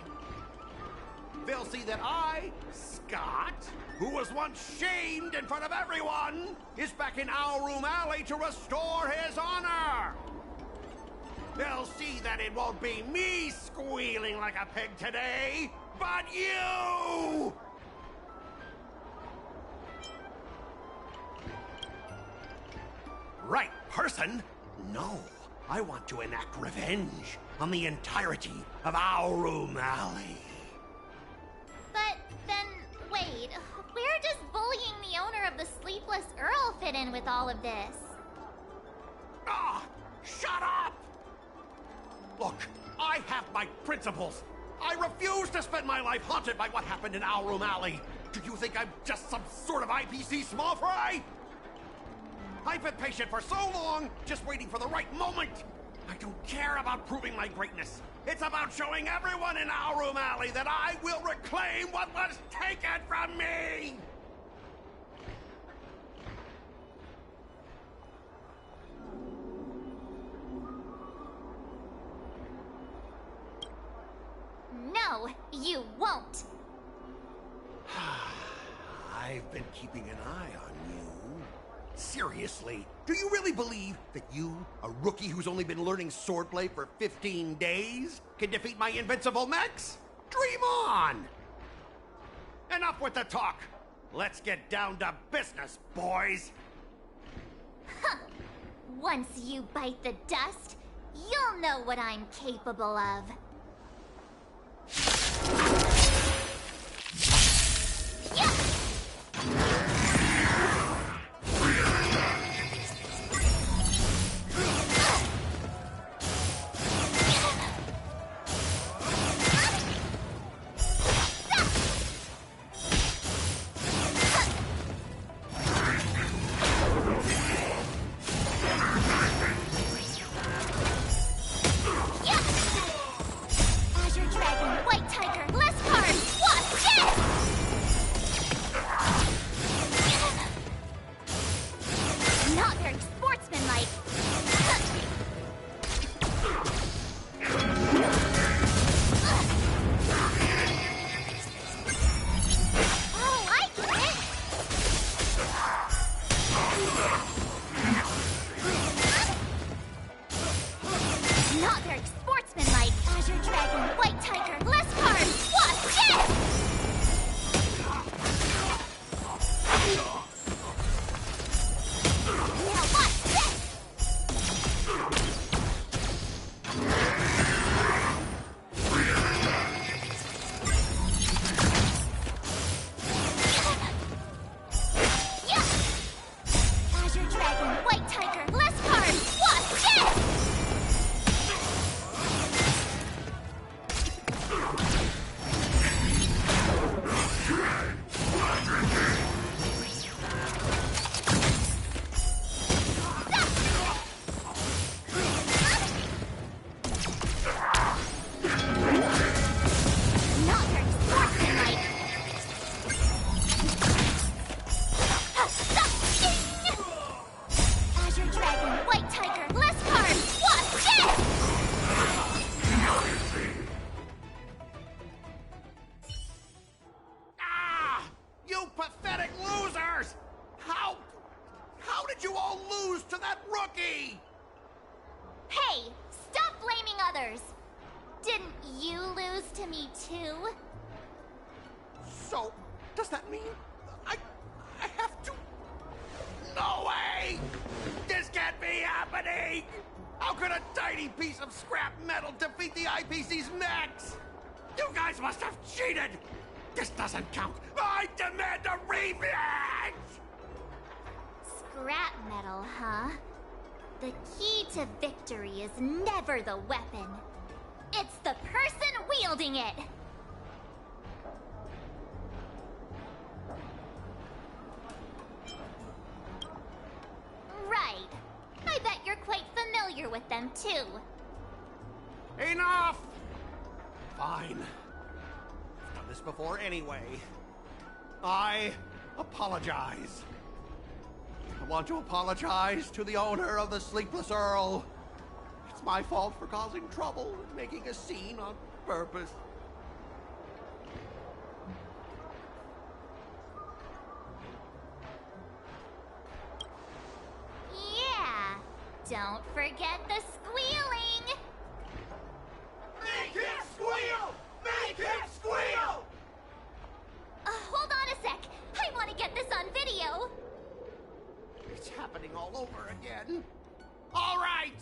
They'll see that I, Scott, who was once shamed in front of everyone, is back in Alroom Alley to restore his honor. They'll see that it won't be me squealing like a pig today, but you! Right person? No, I want to enact revenge on the entirety of Alroom Alley. But then, wait, where does bullying the owner of the Sleepless Earl fit in with all of this? Ah, shut up! Look, I have my principles. I refuse to spend my life haunted by what happened in Alroom Alley. Do you think I'm just some sort of IPC small fry? I've been patient for so long, just waiting for the right moment. I don't care about proving my greatness. It's about showing everyone in Alroom Alley that I will reclaim what was taken from me! No, you won't. I've been keeping an eye on you. Seriously, do you really believe that you, a rookie who's only been learning swordplay for 15 days, can defeat my invincible mechs? Dream on! Enough with the talk. Let's get down to business, boys. Once you bite the dust, you'll know what I'm capable of. Yeah! to me too. So, does that mean I have to? No way! This can't be happening! How could a tiny piece of scrap metal defeat the IPC's mechs? You guys must have cheated! This doesn't count! I demand a rematch! Scrap metal, huh? The key to victory is never the weapon. It's the person wielding it! Right. I bet you're quite familiar with them, too. Enough! Fine. I've done this before anyway. I apologize. I want to apologize to the owner of the Sleepless Earl. It's my fault for causing trouble and making a scene on purpose. Yeah. Don't forget the squealing! Make him squeal! Make him squeal! Hold on a sec. I want to get this on video. It's happening all over again. All right!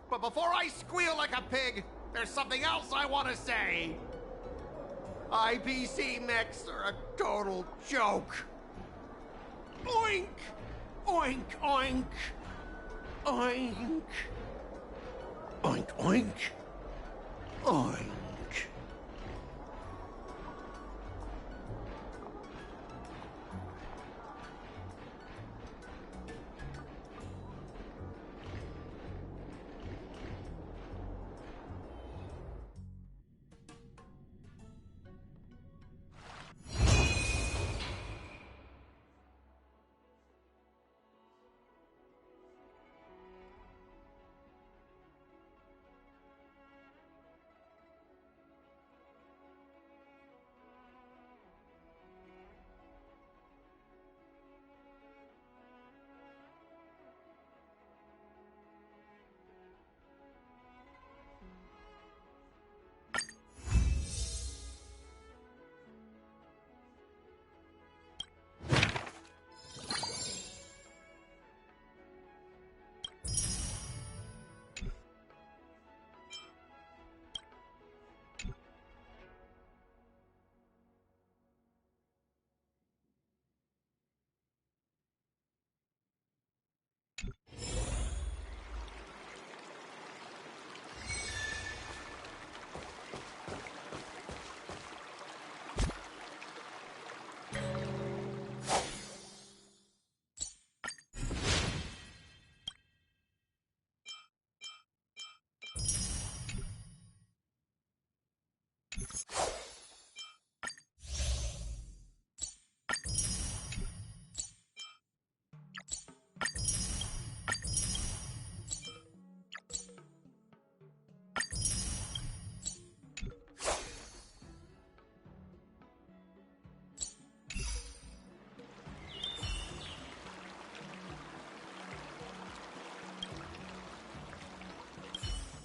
But before I squeal like a pig, there's something else I want to say. IPC mechs are a total joke. Oink! Oink, oink! Oink! Oink, oink! Oink!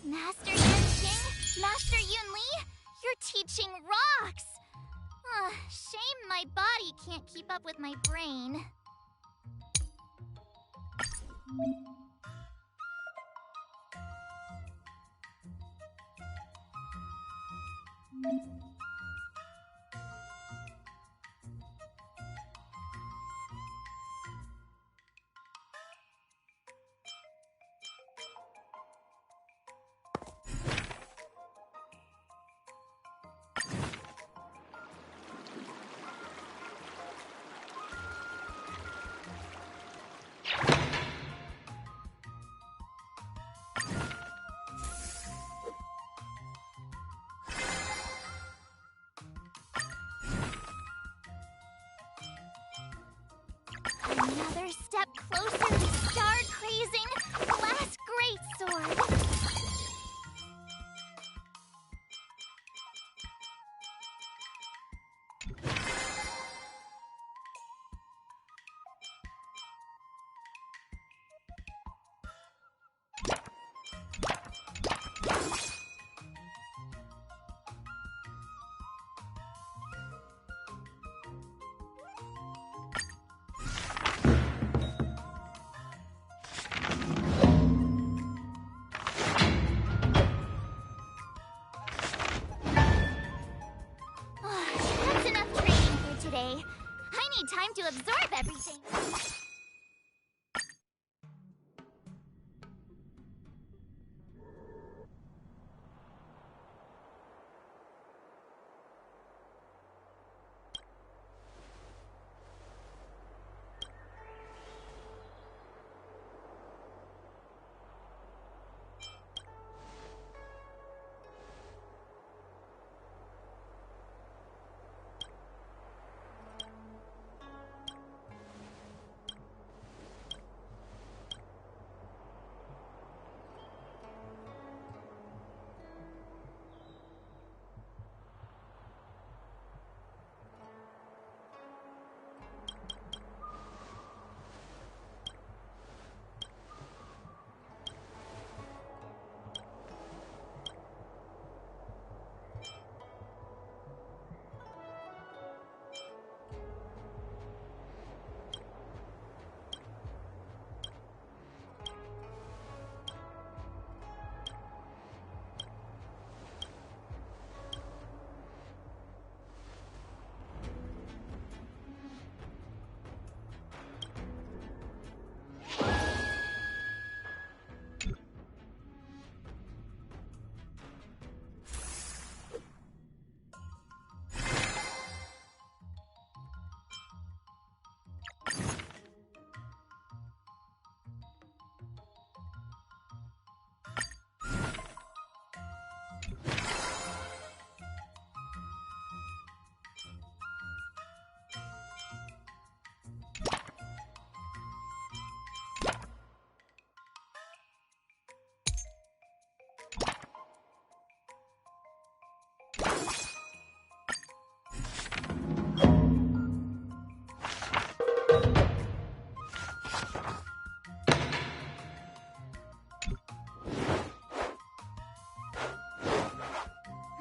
Master Yanqing? Master Yunli? Your teaching rocks! Shame my body can't keep up with my brain. Another step closer to star-crazing Blast Greatsword! need time to absorb everything.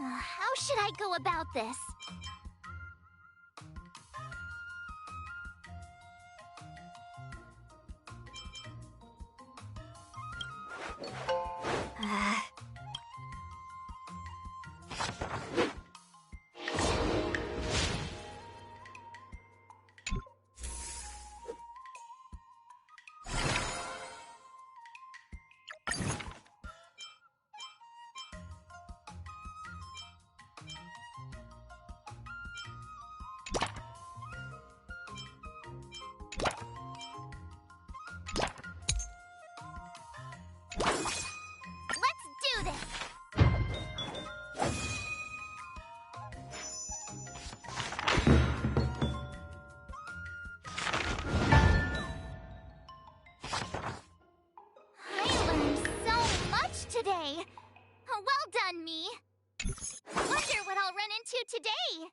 How should I go about this? Let's do this! I learned so much today! Well done, me! Wonder what I'll run into today!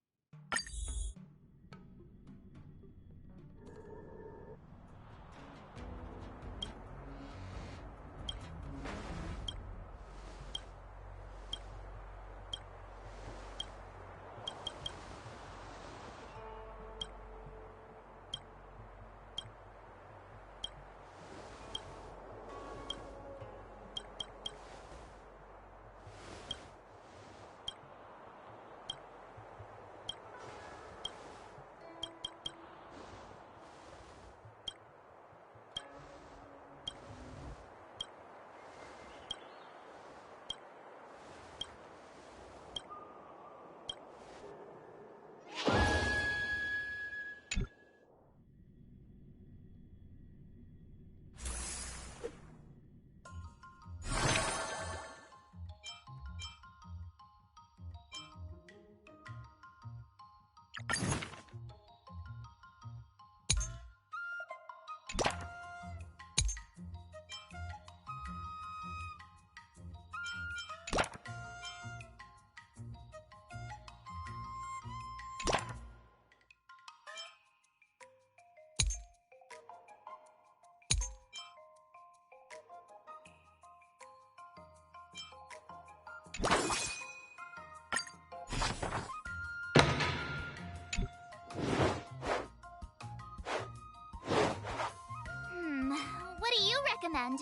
What do you recommend?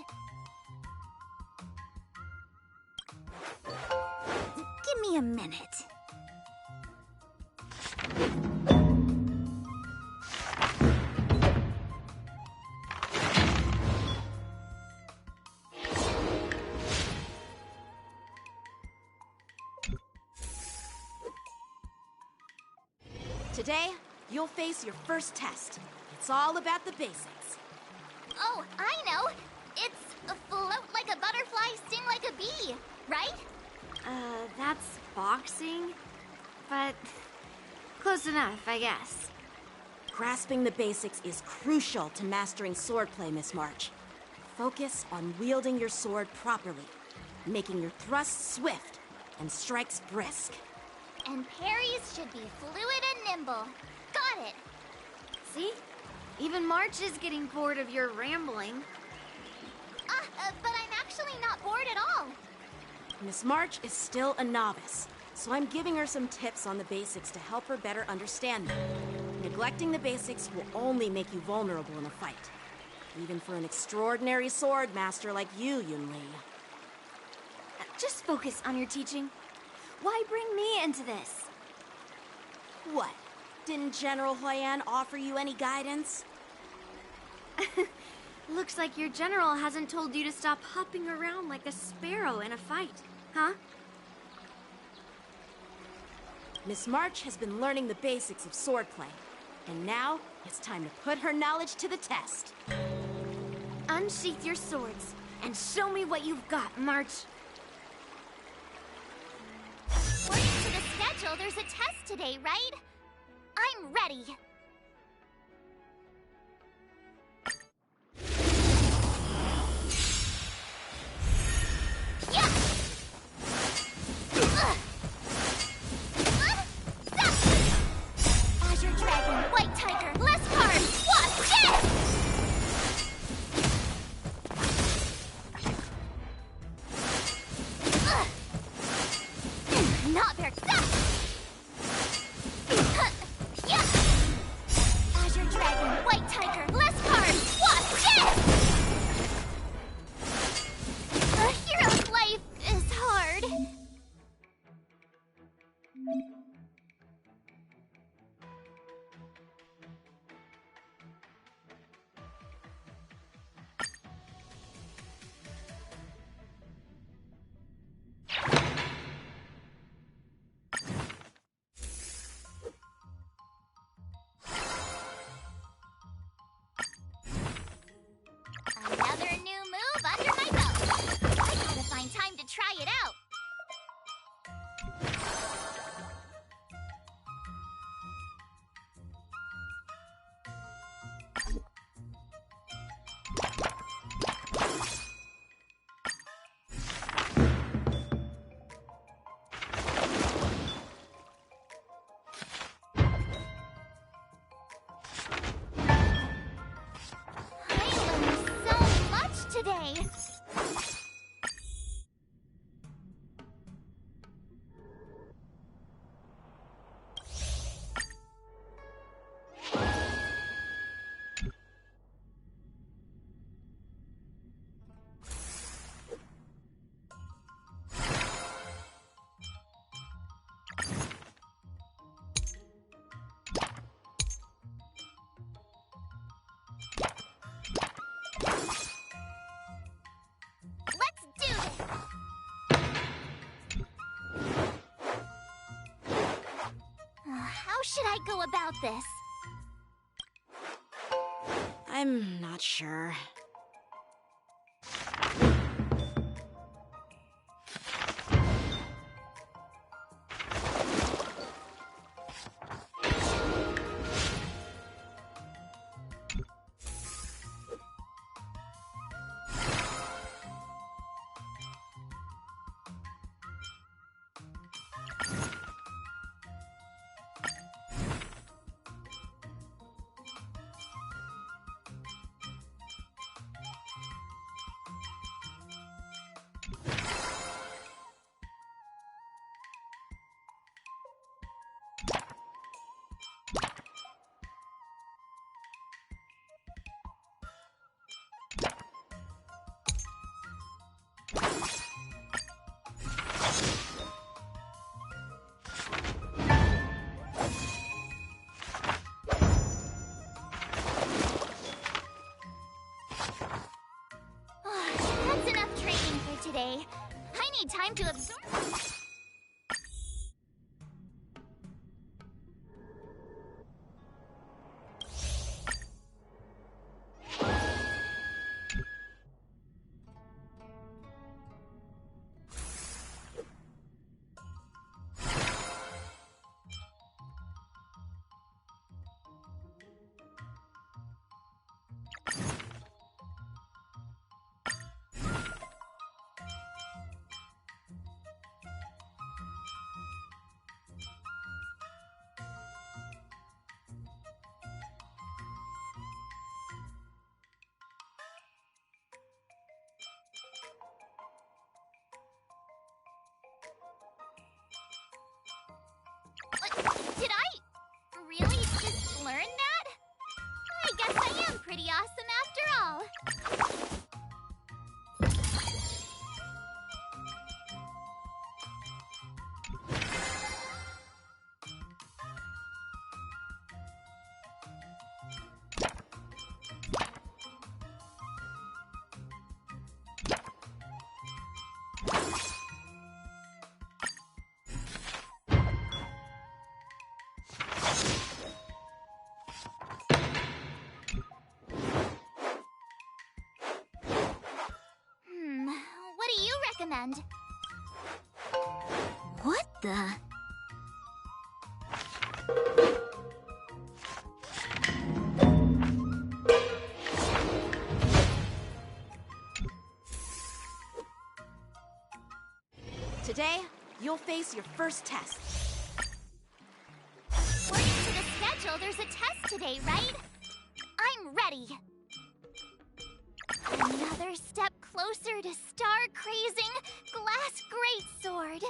Give me a minute. Today, you'll face your first test. It's all about the basics. Oh, I know. It's float like a butterfly, sting like a bee, right? That's boxing, but close enough, I guess. Grasping the basics is crucial to mastering swordplay, Miss March. Focus on wielding your sword properly, making your thrusts swift and strikes brisk. And parries should be fluid and nimble. Got it. See? Even March is getting bored of your rambling. But I'm actually not bored at all. Miss March is still a novice, so I'm giving her some tips on the basics to help her better understand them. Neglecting the basics will only make you vulnerable in a fight. Even for an extraordinary sword master like you, Yunli. Just focus on your teaching. Why bring me into this? What? Didn't General Huyan offer you any guidance? Looks like your general hasn't told you to stop hopping around like a sparrow in a fight, huh? Miss March has been learning the basics of swordplay, and now it's time to put her knowledge to the test. Unsheath your swords and show me what you've got, March. According to the schedule, there's a test today, right? I'm ready. Azure Dragon, White Tiger, less cards! Watch this! Not very... Azure Dragon, White Tiger, less cards! Watch this! A hero's life is hard. Another new move under my belt. I gotta find time to try it out. I learned so much today. Let's do this! How should I go about this? I'm not sure. That's enough training for today. I need time to absorb. pretty awesome after all. What do you recommend? What the? Today, you'll face your first test. According to the schedule, there's a test today, right? I'm ready. Another step closer to star-crazing glass greatsword.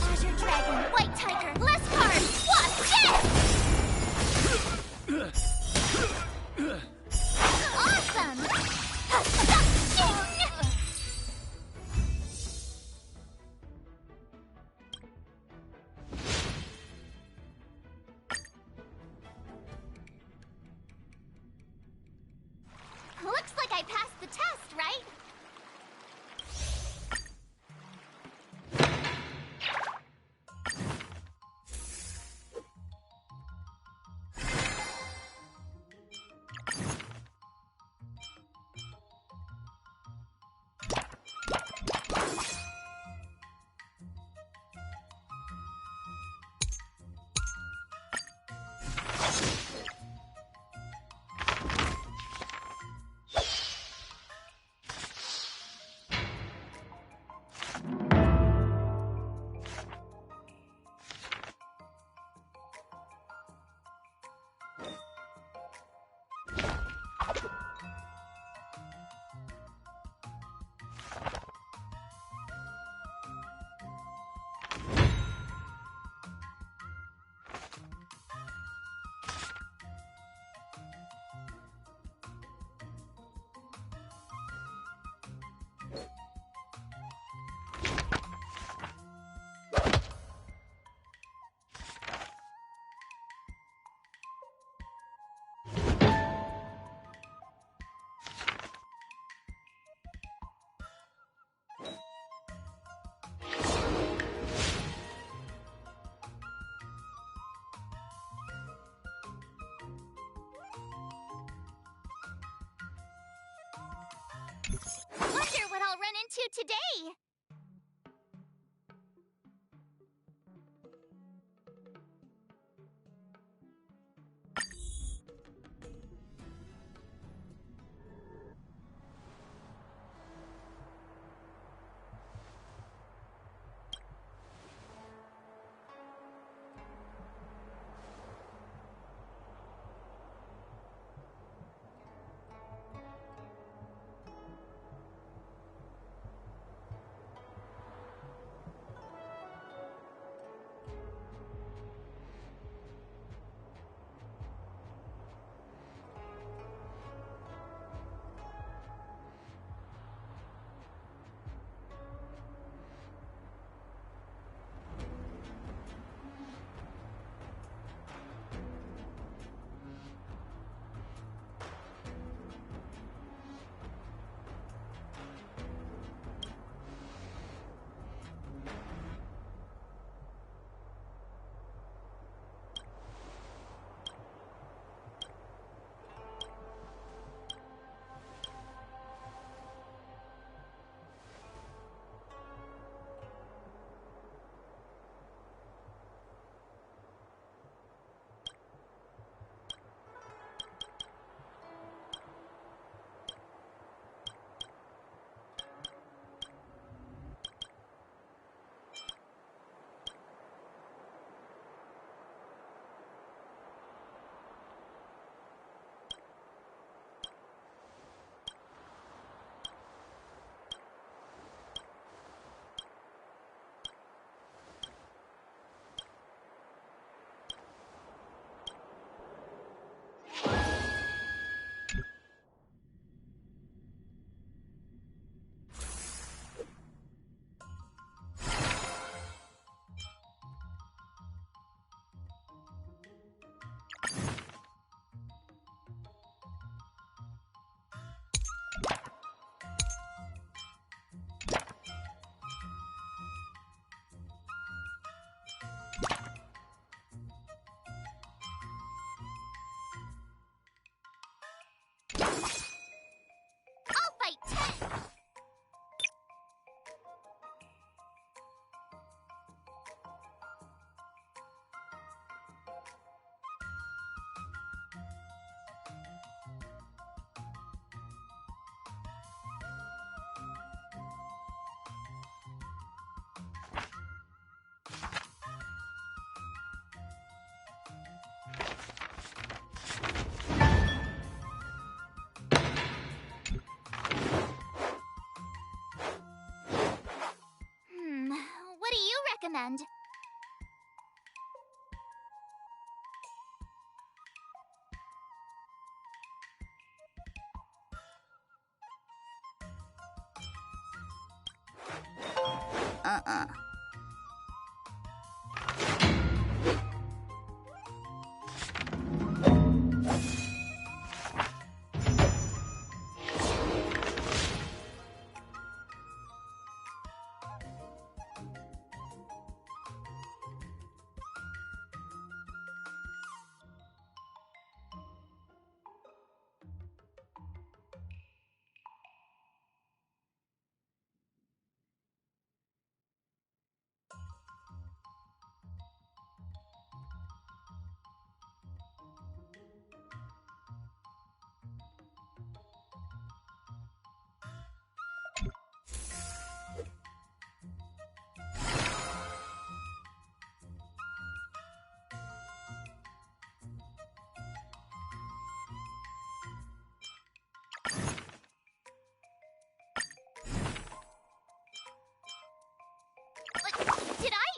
Azure Dragon, White Tiger, less cards! Watch this! Awesome! Looks like I passed the test, right? Wonder what I'll run into today. recommend. Did I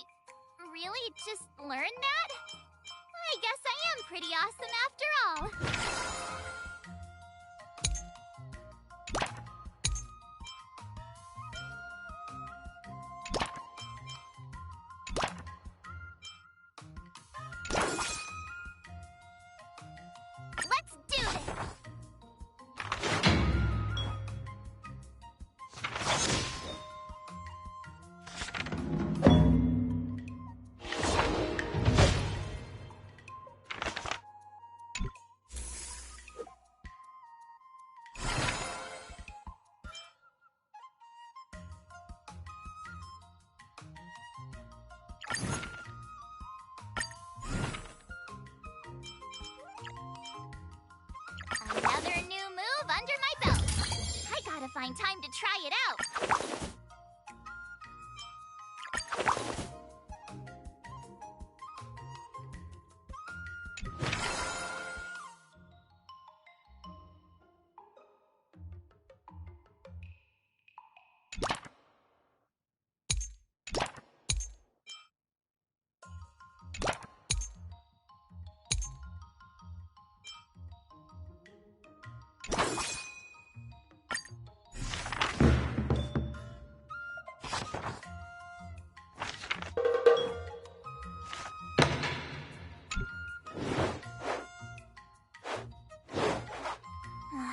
really just learn that? I guess I am pretty awesome after all. Let's do this! Another new move under my belt. I gotta find time to try it out.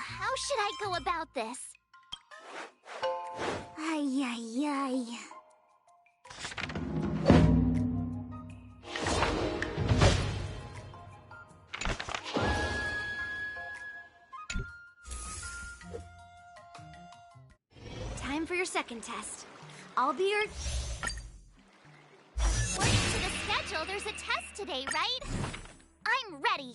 How should I go about this? Ay, ay, ay. Time for your second test. I'll be your... According to the schedule, there's a test today, right? I'm ready.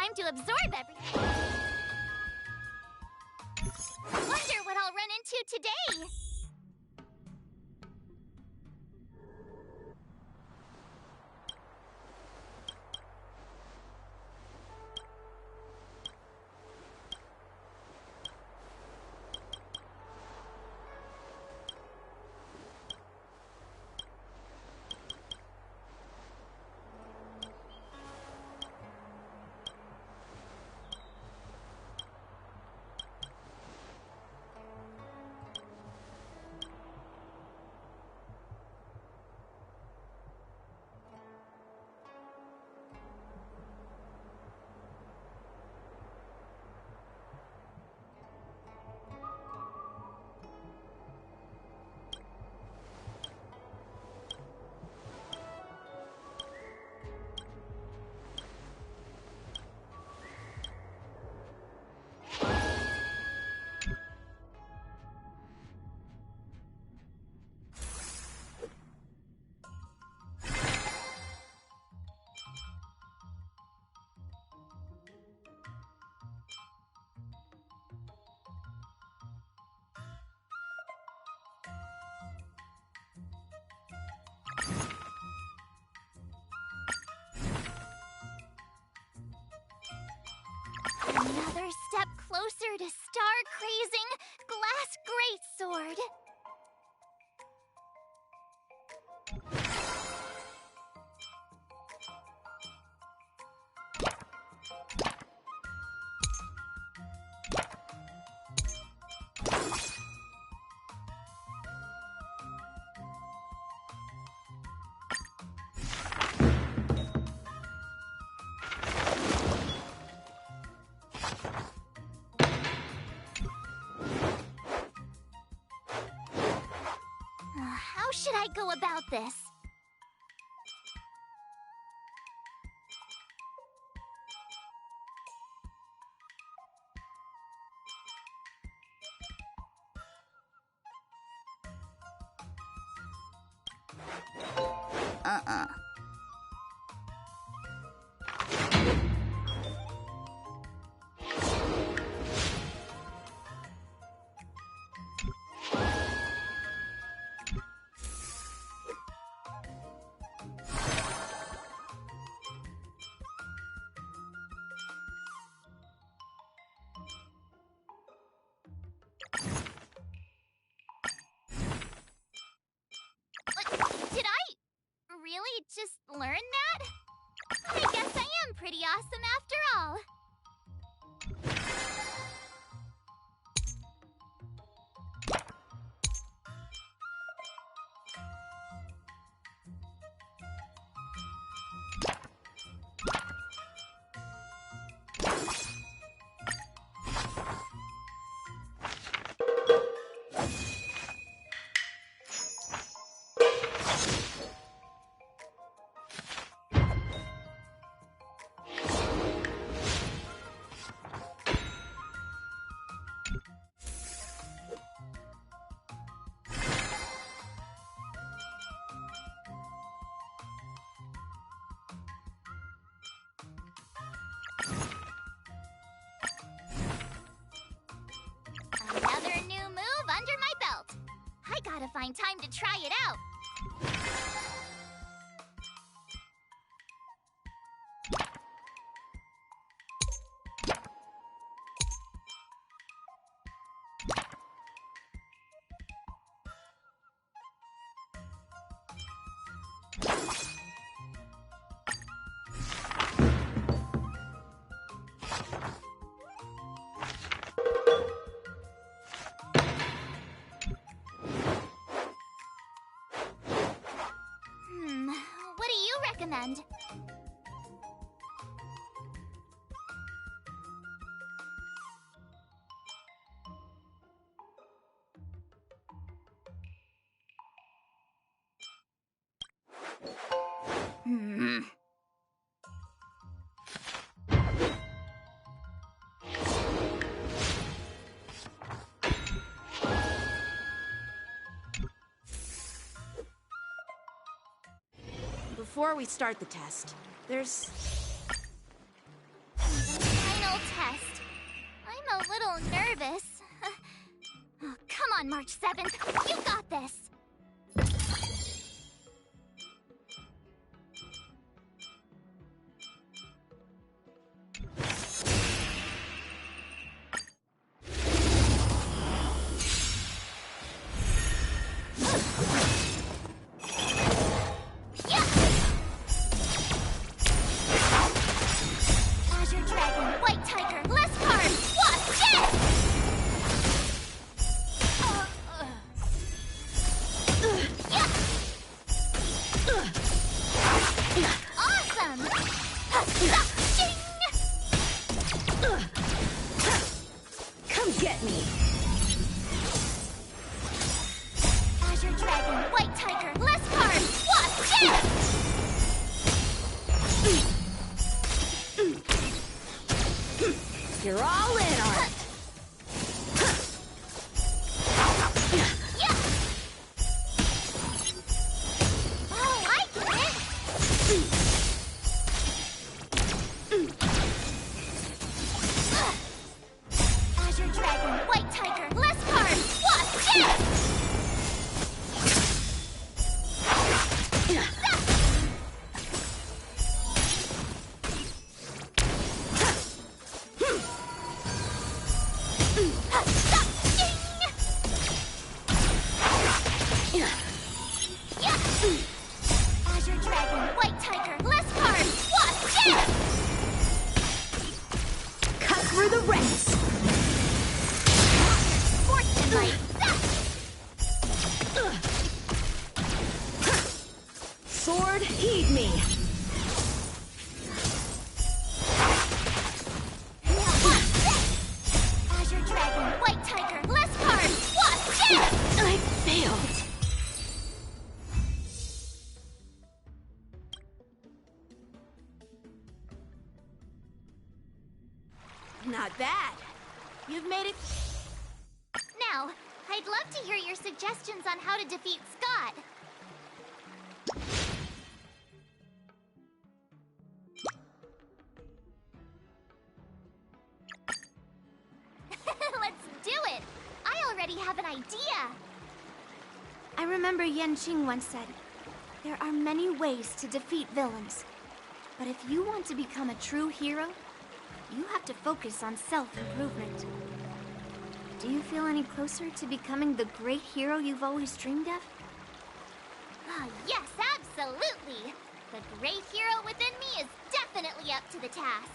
time to absorb everything. Wonder what I'll run into today. Another step closer to star-crazing glass greatsword. How should I go about this? Did I really just learn that? I guess I am pretty awesome after all. Another new move under my belt. I gotta find time to try it out. What do you recommend? Before we start the test, there's... a little nervous. Oh, come on, March 7th. You got this. You're all in on it. Oh, I get it. Azure Dragon, White Tiger, less cards. Watch this! Sword, heed me! Azure Dragon, White Tiger, less cards! Watch this! I failed! Not bad. You've made it... Now, I'd love to hear your suggestions on how to defeat Scott. Let's do it! I already have an idea! I remember Yan Qing once said, there are many ways to defeat villains. But if you want to become a true hero, you have to focus on self-improvement. Do you feel any closer to becoming the great hero you've always dreamed of? Oh, yes, absolutely! The great hero within me is definitely up to the task.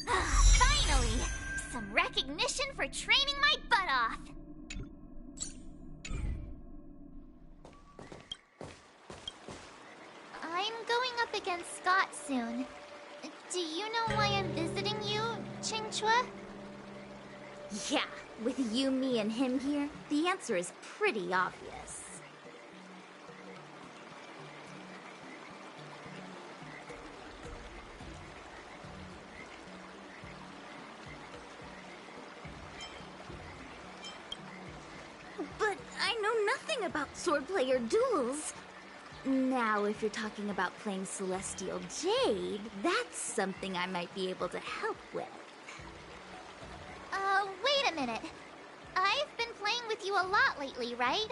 Finally! Some recognition for training my butt off! I'm going up against Scott soon. Do you know why I'm visiting you, Qingchua? Yeah, with you, me, and him here, the answer is pretty obvious. But I know nothing about swordplay or duels. Now, if you're talking about playing Celestial Jade, that's something I might be able to help with. minute. I've been playing with you a lot lately, right?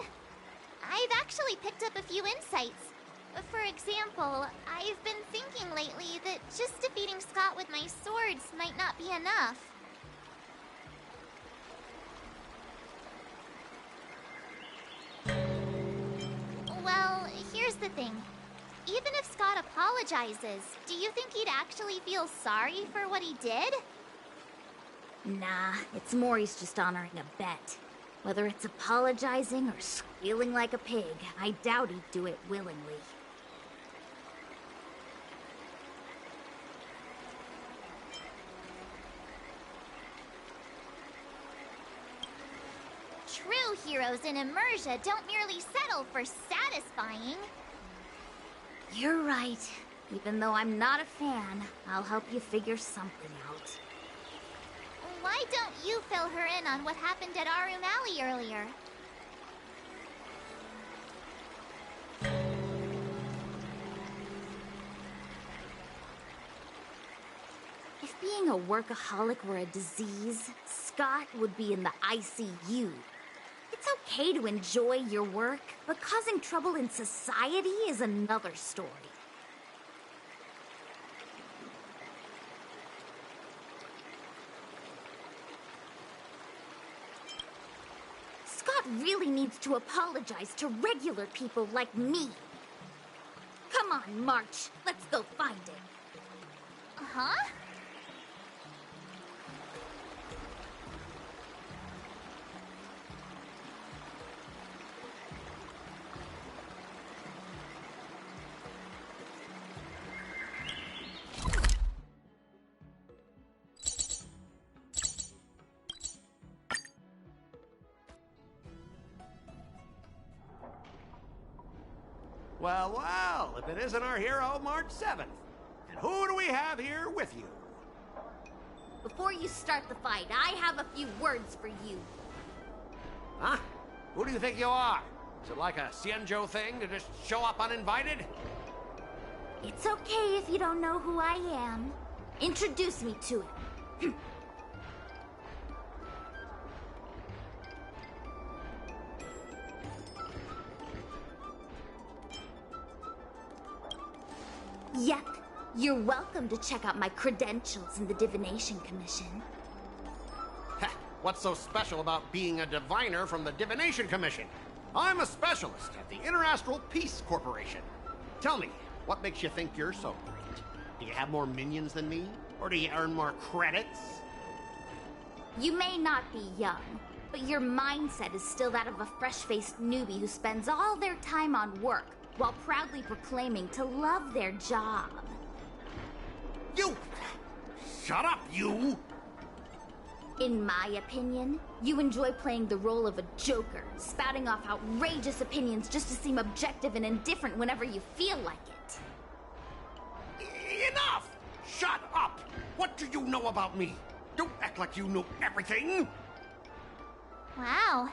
I've actually picked up a few insights. For example, I've been thinking lately that just defeating Scott with my swords might not be enough. Well, here's the thing. Even if Scott apologizes, do you think he'd actually feel sorry for what he did? Nah, it's more he's just honoring a bet. Whether it's apologizing or squealing like a pig, I doubt he'd do it willingly. True heroes in Immersia don't merely settle for satisfying. You're right. Even though I'm not a fan, I'll help you figure something out. Why don't you fill her in on what happened at Arum Alley earlier? If being a workaholic were a disease, Scott would be in the ICU. It's okay to enjoy your work, but causing trouble in society is another story. Scott really needs to apologize to regular people like me. Come on, March. Let's go find him. Huh? Well, well, if it isn't our hero, March 7th. And who do we have here with you? Before you start the fight, I have a few words for you. Huh? Who do you think you are? Is it like a Xianzhou thing to just show up uninvited? It's okay if you don't know who I am. Introduce me to him. Yep, you're welcome to check out my credentials in the Divination Commission. Heh, what's so special about being a diviner from the Divination Commission? I'm a specialist at the Interastral Peace Corporation. Tell me, what makes you think you're so great? Do you have more minions than me? Or do you earn more credits? You may not be young, but your mindset is still that of a fresh-faced newbie who spends all their time on work while proudly proclaiming to love their job. You! Shut up, you! In my opinion, you enjoy playing the role of a joker, spouting off outrageous opinions just to seem objective and indifferent whenever you feel like it. Enough! Shut up! What do you know about me? Don't act like you know everything! Wow,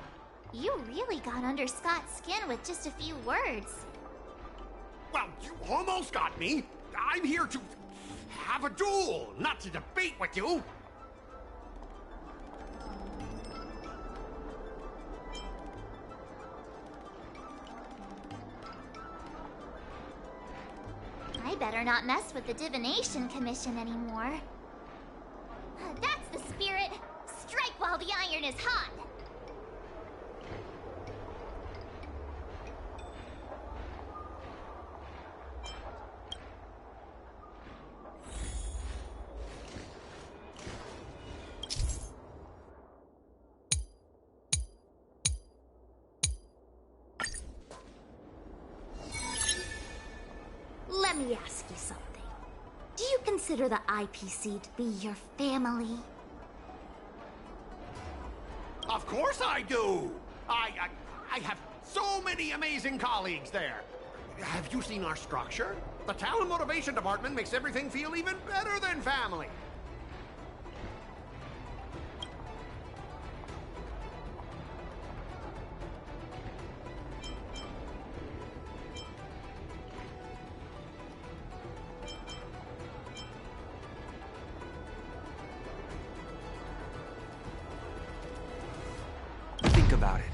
you really got under Scott's skin with just a few words. Well, you almost got me. I'm here to have a duel, not to debate with you. I better not mess with the Divination Commission anymore. That's the spirit! Strike while the iron is hot! Let me ask you something. Do you consider the IPC to be your family? Of course I do! I have so many amazing colleagues there. Have you seen our structure? The Talent Motivation Department makes everything feel even better than family. Think about it.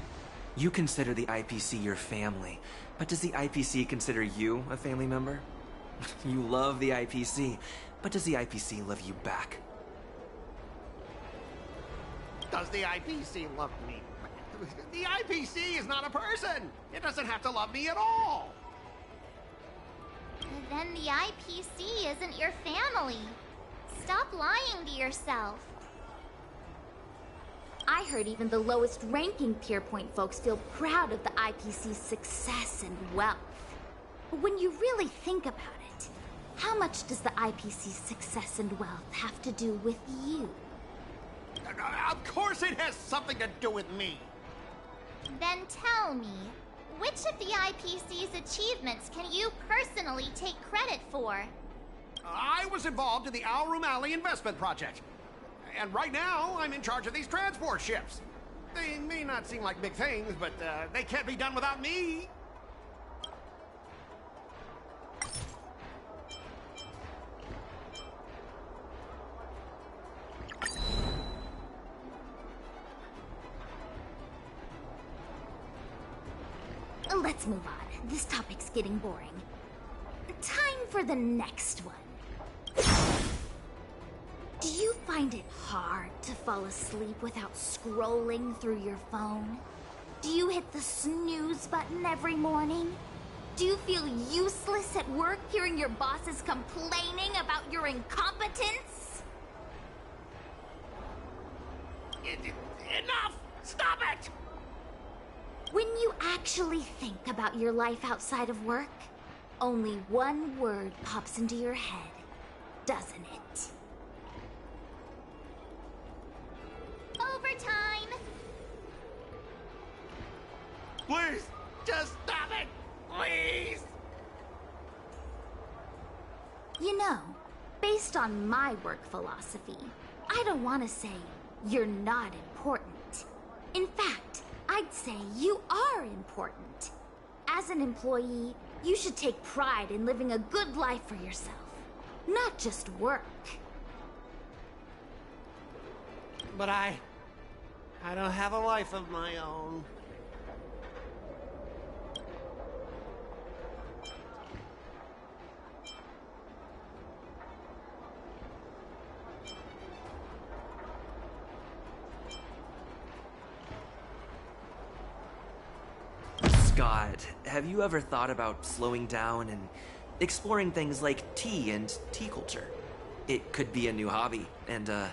You consider the IPC your family, but does the IPC consider you a family member? You love the IPC, but does the IPC love you back? Does the IPC love me? The IPC is not a person. It doesn't have to love me at all. Then the IPC isn't your family. Stop lying to yourself. I heard even the lowest ranking Pierpoint folks feel proud of the IPC's success and wealth. But when you really think about it, how much does the IPC's success and wealth have to do with you? Of course it has something to do with me. Then tell me, which of the IPC's achievements can you personally take credit for? I was involved in the Alroom Alley investment project. And right now, I'm in charge of these transport ships. They may not seem like big things, but they can't be done without me. Let's move on. This topic's getting boring. Time for the next one. Do you find it hard to fall asleep without scrolling through your phone? Do you hit the snooze button every morning? Do you feel useless at work hearing your bosses complaining about your incompetence? Enough! Stop it! When you actually think about your life outside of work, only one word pops into your head, doesn't it? Overtime! Please, just stop it! Please! You know, based on my work philosophy, I don't want to say you're not important. In fact, I'd say you are important. As an employee, you should take pride in living a good life for yourself, not just work. But I don't have a life of my own. Scott, have you ever thought about slowing down and exploring things like tea and tea culture? It could be a new hobby and a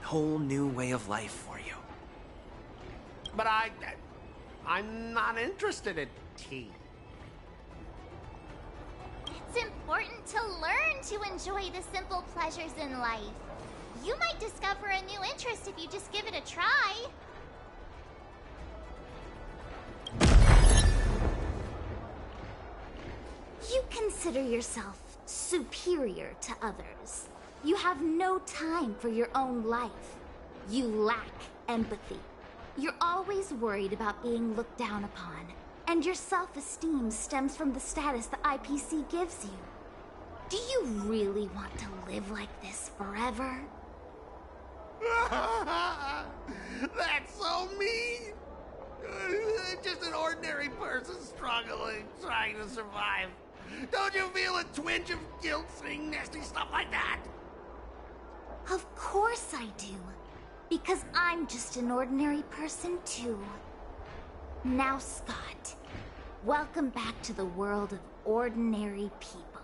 whole new way of life for you. But I'm not interested in tea. It's important to learn to enjoy the simple pleasures in life. You might discover a new interest if you just give it a try. You consider yourself superior to others. You have no time for your own life. You lack empathy. You're always worried about being looked down upon, and your self-esteem stems from the status the IPC gives you. Do you really want to live like this forever? That's so mean! Just an ordinary person struggling, trying to survive. Don't you feel a twinge of guilt saying nasty stuff like that? Of course I do. Because I'm just an ordinary person too. Now, Scott, welcome back to the world of ordinary people.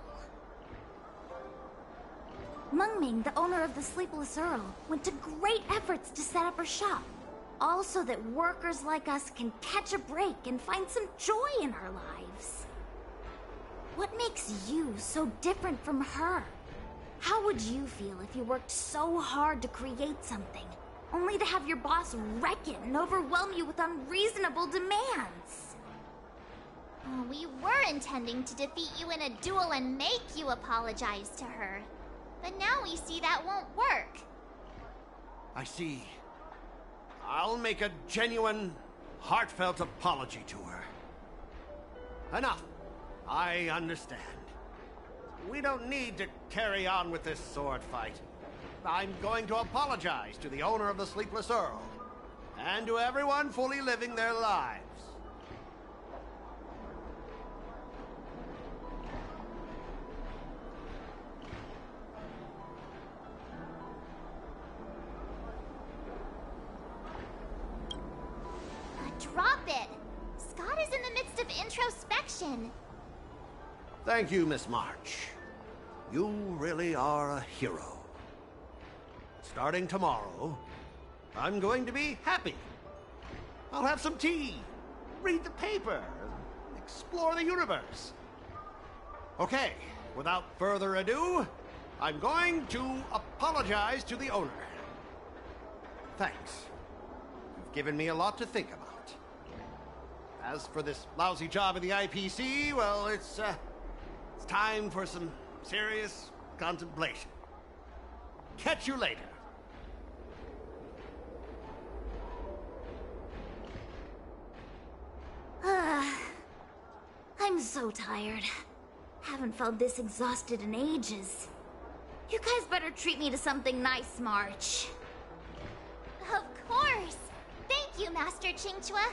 Mungming, the owner of the Sleepless Earl, went to great efforts to set up her shop. All so that workers like us can catch a break and find some joy in our lives. What makes you so different from her? How would you feel if you worked so hard to create something, only to have your boss wreck it and overwhelm you with unreasonable demands? We were intending to defeat you in a duel and make you apologize to her. But now we see that won't work. I see. I'll make a genuine, heartfelt apology to her. Enough. I understand. We don't need to carry on with this sword fight. I'm going to apologize to the owner of the Sleepless Earl. and to everyone fully living their lives. Drop it! Scott is in the midst of introspection. Thank you, Miss March. You really are a hero. Starting tomorrow, I'm going to be happy. I'll have some tea, read the paper, explore the universe. Okay, without further ado, I'm going to apologize to the owner. Thanks. You've given me a lot to think about. As for this lousy job at the IPC, well, it's time for some serious contemplation. Catch you later. I'm so tired. Haven't felt this exhausted in ages. You guys better treat me to something nice, March. Of course! Thank you, Master Chingchua.